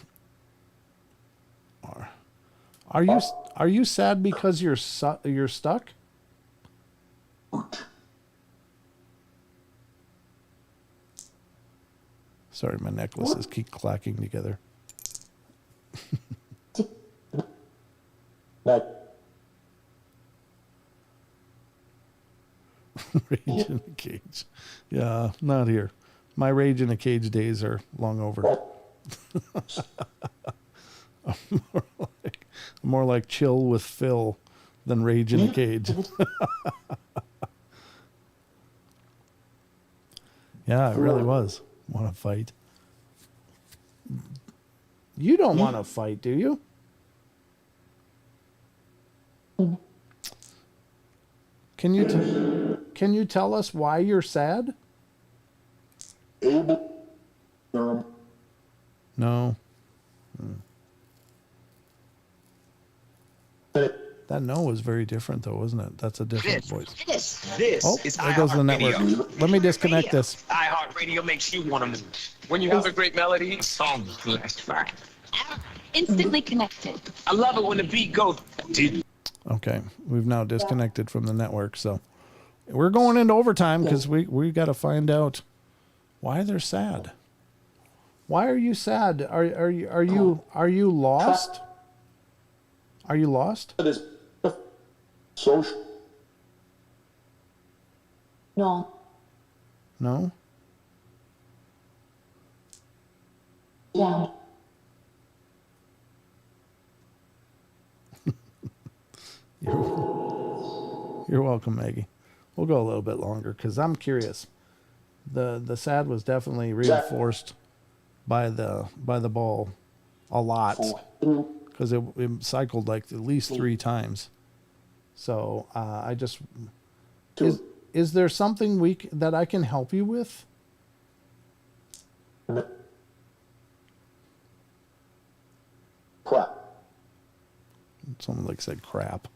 you sad because you're stuck? Sorry, my necklaces keep clacking together. Rage in a cage. Yeah, not here. My rage in a cage days are long over. more like chill with Phil than rage in a cage. Yeah, it really was. Want to fight? You don't want to fight, do you? Can you tell us why you're sad? No. That no was very different, though, wasn't it? That's a different voice. This Oh, is there goes the network. iHeartRadio. Let me disconnect this. iHeartRadio makes you want to move. When you have a great melody, a song lasts forever. Instantly connected. I love it when the beat goes. Okay, we've now disconnected from the network, so we're going into overtime because we got to find out why they're sad. Why are you sad? Are you lost? Are you lost? Social. no. No. Yeah. You're welcome, Maggie. We'll go a little bit longer because I'm curious. The sad was definitely reinforced by the ball a lot because it cycled like at least 3 times. So I just is there something that I can help you with? Crap. Someone like said crap.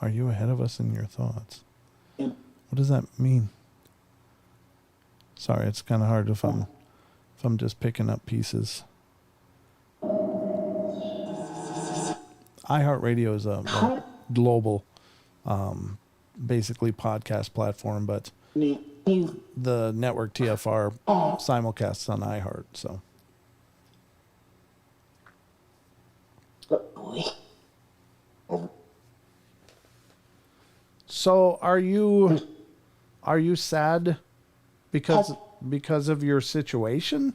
Are you ahead of us in your thoughts? What does that mean? Sorry, it's kind of hard if I'm just picking up pieces. iHeartRadio is a global, basically podcast platform, but the network TFR simulcasts on iHeart. So are you sad because of your situation?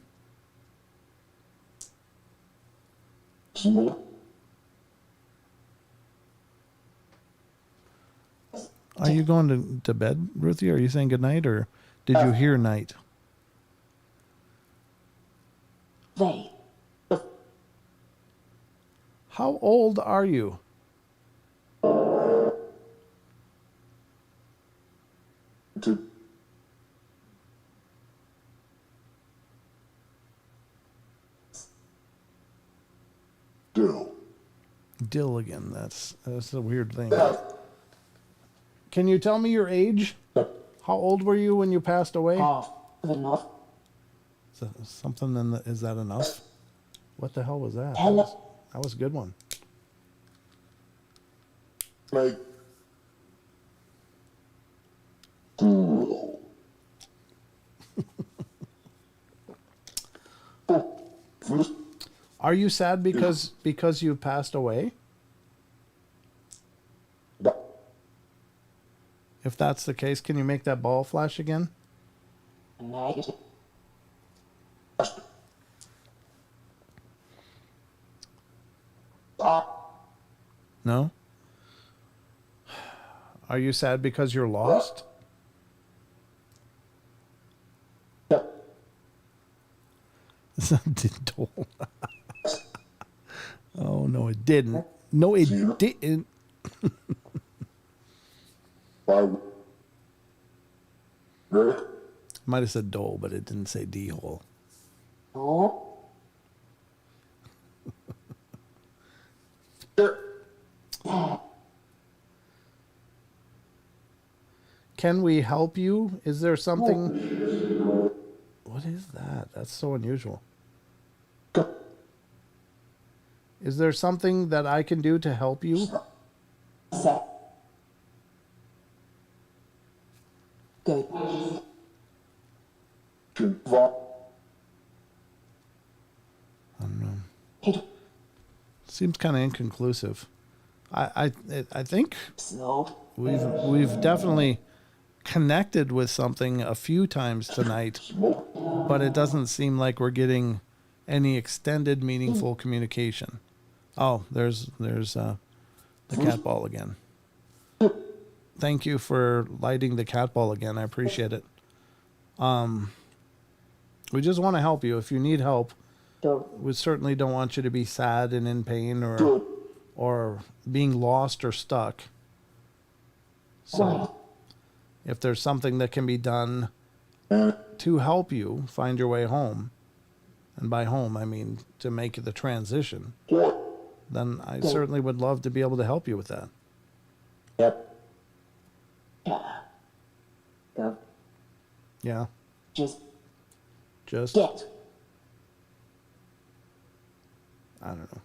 Are you going to bed, Ruthie? Are you saying good night, or did you hear night? They. How old are you? Dill again. That's a weird thing. Can you tell me your age? How old were you when you passed away? Enough. Is that enough? What the hell was that? That was a good one. Like. Are you sad because you passed away? If that's the case, can you make that ball flash again? Negative. No? Are you sad because you're lost? Didn't. Oh, no, it didn't. No, it didn't. Might have said dole, but it didn't say d-hole. No. Can we help you? Is there something? What is that? That's so unusual. Is there something that I can do to help you? Set. Good. I don't know. Hit. Seems kind of inconclusive. I think Slow. we've definitely connected with something a few times tonight, but it doesn't seem like we're getting any extended, meaningful communication. Oh, there's the cat ball again. Thank you for lighting the cat ball again. I appreciate it. We just want to help you. If you need help, we certainly don't want you to be sad and in pain or being lost or stuck. So if there's something that can be done to help you find your way home, and by home I mean to make the transition, then I certainly would love to be able to help you with that. Yep. Yeah. Go. Yeah. Just Just I don't know.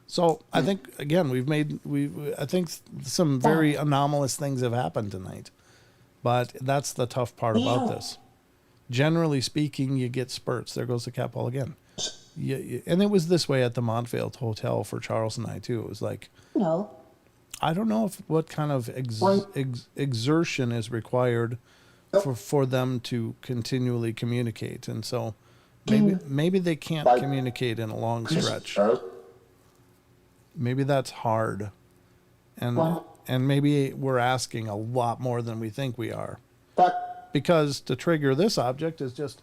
So I think again I think some very anomalous things have happened tonight, but that's the tough part about this. Generally speaking, you get spurts. There goes the cat ball again. And it was this way at the Montvale Hotel for Charles and I too. It was like, no. I don't know what kind of exertion is required for them to continually communicate, and so maybe they can't communicate in a long stretch. Maybe that's hard, and maybe we're asking a lot more than we think we are, because to trigger this object is just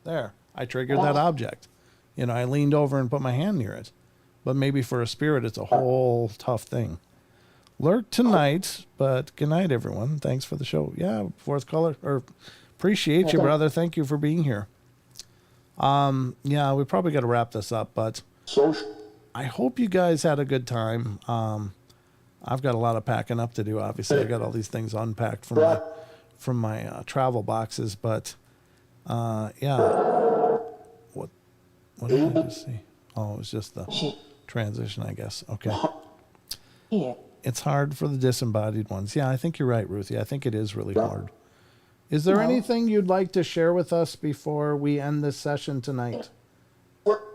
there. I triggered that object. I leaned over and put my hand near it, but maybe for a spirit it's a whole tough thing. Lurk tonight, but good night, everyone. Thanks for the show. Yeah, fourth caller, or appreciate you, brother. Thank you for being here. Yeah, we probably got to wrap this up, but I hope you guys had a good time. I've got a lot of packing up to do. Obviously, I got all these things unpacked from my travel boxes, but yeah. What did I just see? Oh, it was just the transition, I guess. Okay. Here. It's hard for the disembodied ones. Yeah, I think you're right, Ruthie. I think it is really hard. Is there anything you'd like to share with us before we end this session tonight?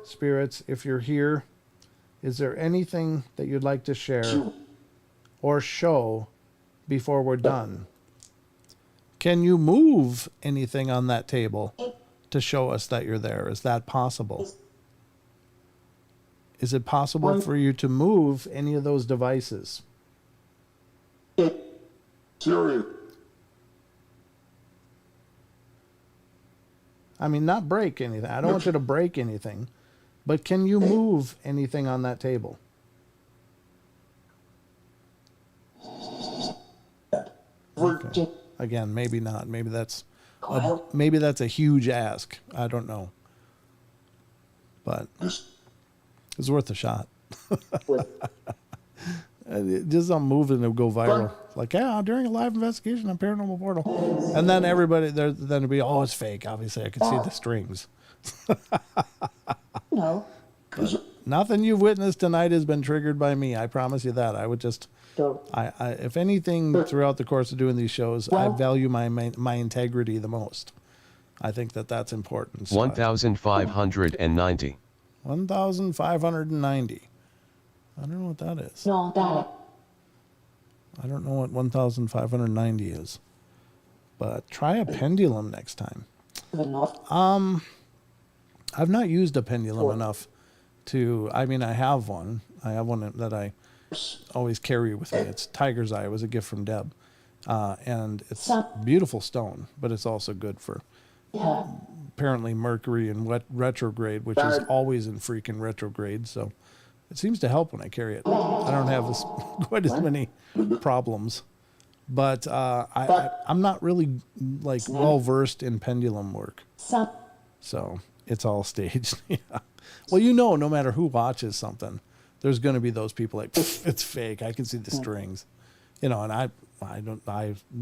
Spirits, if you're here, is there anything that you'd like to share or show before we're done? Can you move anything on that table to show us that you're there? Is that possible? Is it possible for you to move any of those devices? Serious. I mean, not break anything. I don't want you to break anything, but can you move anything on that table? Okay. Again, maybe not. Maybe that's a huge ask. I don't know, but it's worth a shot. Just something moving and it'll go viral. Like, yeah, during a live investigation on Paranormal Portal. And then everybody, then it'll be, oh, it's fake. Obviously, I can see the strings. No. But nothing you've witnessed tonight has been triggered by me. I promise you that. I would just, if anything, throughout the course of doing these shows, I value my integrity the most. I think that's important. So 1,590. 1,590. I don't know what that is. No, that. I don't know what 1,590 is, but try a pendulum next time. I've not used a pendulum enough to, I mean, I have one. I have one that I always carry with me. It's Tiger's Eye. It was a gift from Deb. And it's a beautiful stone, but it's also good for apparently Mercury and retrograde, which is always in freaking retrograde. So it seems to help when I carry it. I don't have quite as many problems, but I'm not really like well versed in pendulum work. So it's all staged. Yeah. Well, no matter who watches something, there's going to be those people like, it's fake. I can see the strings, and I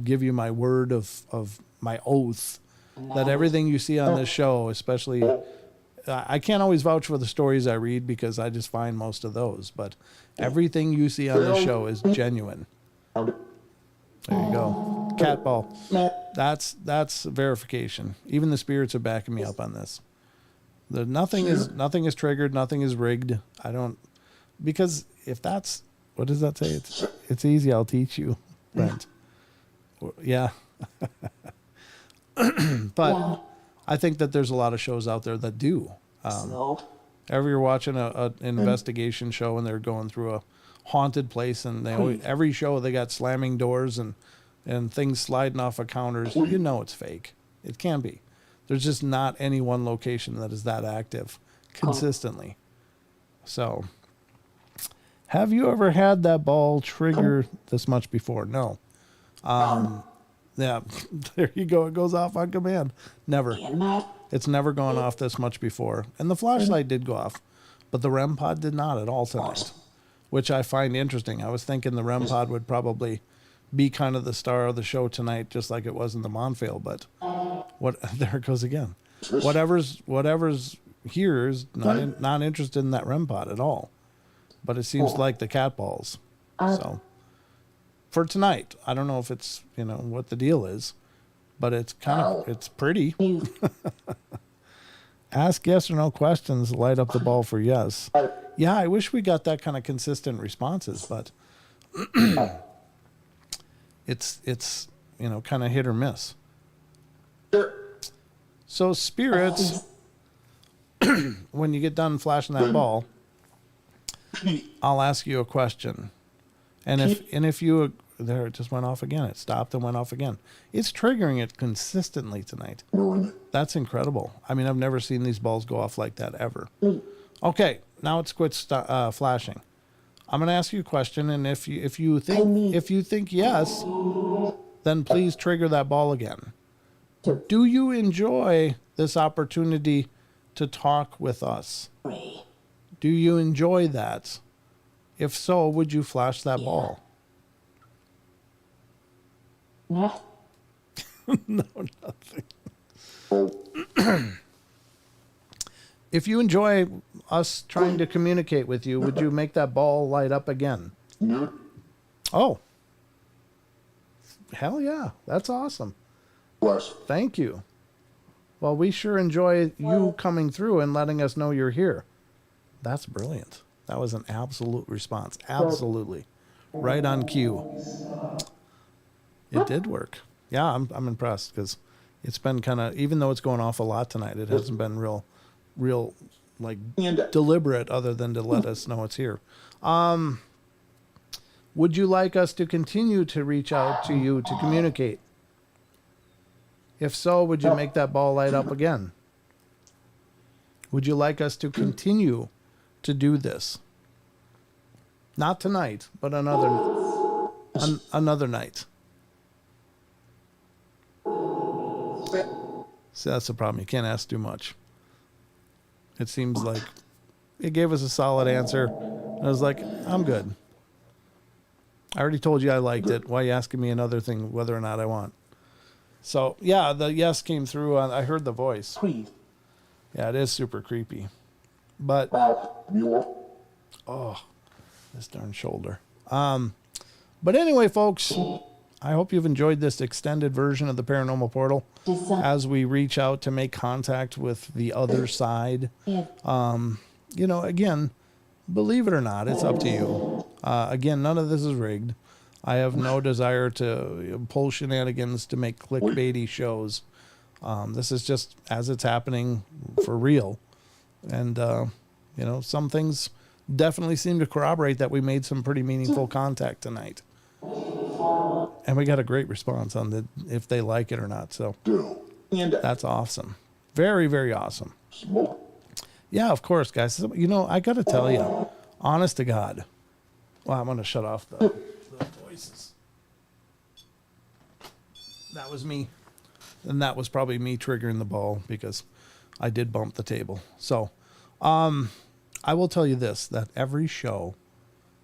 give you my word of my oath that everything you see on this show, especially, I can't always vouch for the stories I read because I just find most of those, but everything you see on this show is genuine. There you go. Cat ball. That's verification. Even the spirits are backing me up on this. Nothing is triggered. Nothing is rigged. Because if that's, what does that say? It's easy. I'll teach you. Brent. Yeah. But I think that there's a lot of shows out there that do. Ever you're watching an investigation show and they're going through a haunted place and every show they got slamming doors and things sliding off of counters, it's fake. It can be. There's just not any one location that is that active consistently. So, have you ever had that ball trigger this much before? No. Yeah, there you go. It goes off on command. Never. It's never gone off this much before. And the flashlight did go off, but the REM pod did not at all tonight, which I find interesting. I was thinking the REM pod would probably be kind of the star of the show tonight, just like it was in the Montvale, but there it goes again. Whatever's here is not interested in that REM pod at all. But it seems like the cat balls. So for tonight, I don't know if it's, what the deal is, but it's it's pretty. Ask yes or no questions, light up the ball for yes. Yeah, I wish we got that kind of consistent responses, but it's kind of hit or miss. So spirits, when you get done flashing that ball, I'll ask you a question. And if you, there it just went off again. It stopped and went off again. It's triggering it consistently tonight. That's incredible. I mean, I've never seen these balls go off like that ever. Okay, now it's quit flashing. I'm going to ask you a question, and if you think yes, then please trigger that ball again. Do you enjoy this opportunity to talk with us? Do you enjoy that? If so, would you flash that ball? No. No, nothing. If you enjoy us trying to communicate with you, would you make that ball light up again? No. Oh. Hell yeah. That's awesome. Bless. Thank you. Well, we sure enjoy you coming through and letting us know you're here. That's brilliant. That was an absolute response. Absolutely. Right on cue. It did work. Yeah, I'm impressed because it's been kind of, even though it's going off a lot tonight, it hasn't been real like deliberate other than to let us know it's here. Would you like us to continue to reach out to you to communicate? If so, would you make that ball light up again? Would you like us to continue to do this? Not tonight, but another night. See, that's the problem. You can't ask too much. It seems like it gave us a solid answer. I was like, I'm good. I already told you I liked it. Why are you asking me another thing, whether or not I want? So, yeah, the yes came through. I heard the voice. Yeah, it is super creepy. But, oh, this darn shoulder. But anyway, folks, I hope you've enjoyed this extended version of the Paranormal Portal as we reach out to make contact with the other side. Again, believe it or not, it's up to you. Again, none of this is rigged. I have no desire to pull shenanigans to make clickbaity shows. This is just as it's happening for real. And, some things definitely seem to corroborate that we made some pretty meaningful contact tonight. And we got a great response on if they like it or not. So that's awesome. Very, very awesome. Yeah, of course, guys. I got to tell you, honest to God. Well, I'm going to shut off the voices. That was me. And that was probably me triggering the ball because I did bump the table. So, I will tell you this, that every show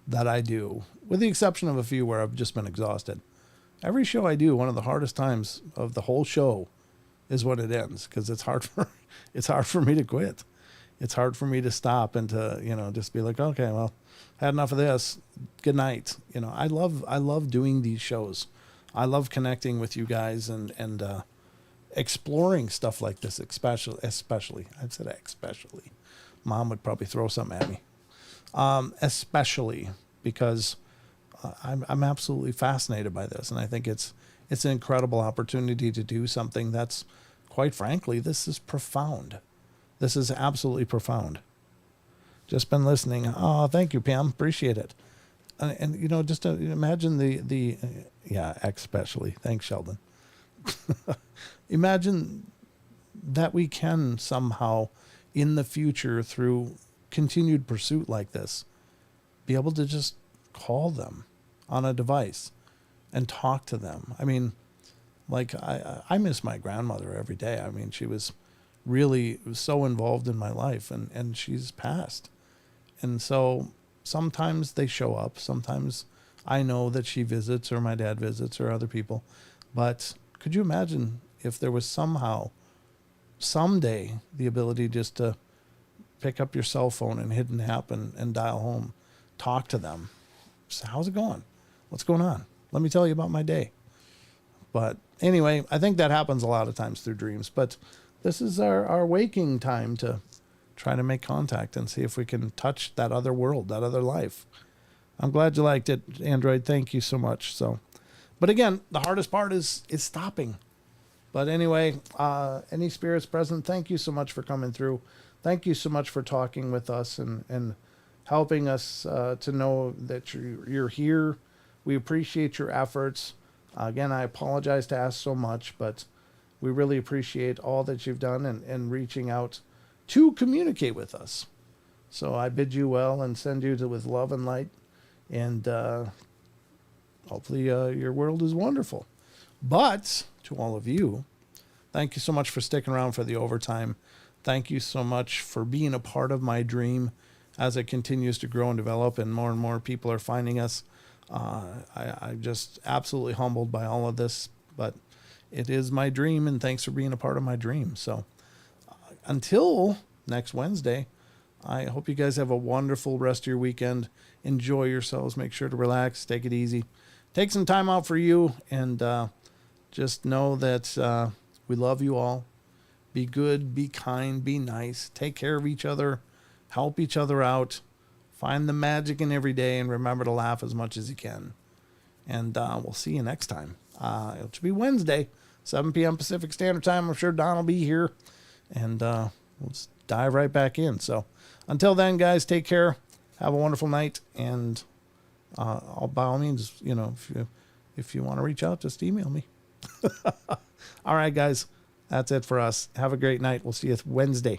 that I do, with the exception of a few where I've just been exhausted, every show I do, one of the hardest times of the whole show is when it ends, because it's hard for me to quit. It's hard for me to stop and to, just be like, okay, well, had enough of this. Good night. I love doing these shows. I love connecting with you guys and exploring stuff like this, especially. I'd say especially. Mom would probably throw something at me. Especially because I'm absolutely fascinated by this, and I think it's an incredible opportunity to do something that's, quite frankly, this is profound. This is absolutely profound. Just been listening. Oh, thank you, Pam. Appreciate it. And just to imagine especially. Thanks, Sheldon. Imagine that we can somehow, in the future, through continued pursuit like this, be able to just call them on a device and talk to them. I mean, like I miss my grandmother every day. I mean, she was really so involved in my life, and she's passed. And so sometimes they show up. Sometimes I know that she visits, or my dad visits, or other people. But could you imagine if there was someday, the ability just to pick up your cell phone and hit an app and dial home, talk to them. So how's it going? What's going on? Let me tell you about my day. But anyway, I think that happens a lot of times through dreams. But this is our waking time to try to make contact and see if we can touch that other world, that other life. I'm glad you liked it, Android. Thank you so much. But again, the hardest part is stopping. But anyway, any spirits present, thank you so much for coming through. Thank you so much for talking with us and helping us to know that you're here. We appreciate your efforts. Again, I apologize to ask so much, but we really appreciate all that you've done and reaching out to communicate with us. So I bid you well and send you with love and light. And hopefully your world is wonderful. But to all of you, thank you so much for sticking around for the overtime. Thank you so much for being a part of my dream as it continues to grow and develop and more people are finding us. I'm just absolutely humbled by all of this, but it is my dream, and thanks for being a part of my dream. So until next Wednesday, I hope you guys have a wonderful rest of your weekend. Enjoy yourselves. Make sure to relax. Take it easy. Take some time out for you, and just know that we love you all. Be good, be kind, be nice. Take care of each other. Help each other out. Find the magic in every day, and remember to laugh as much as you can. And we'll see you next time. It'll be Wednesday, 7 p.m. Pacific Standard Time. I'm sure Don will be here, and we'll just dive right back in. So until then, guys, take care. Have a wonderful night, and by all means, if you want to reach out, just email me. All right, guys, that's it for us. Have a great night. We'll see you Wednesday.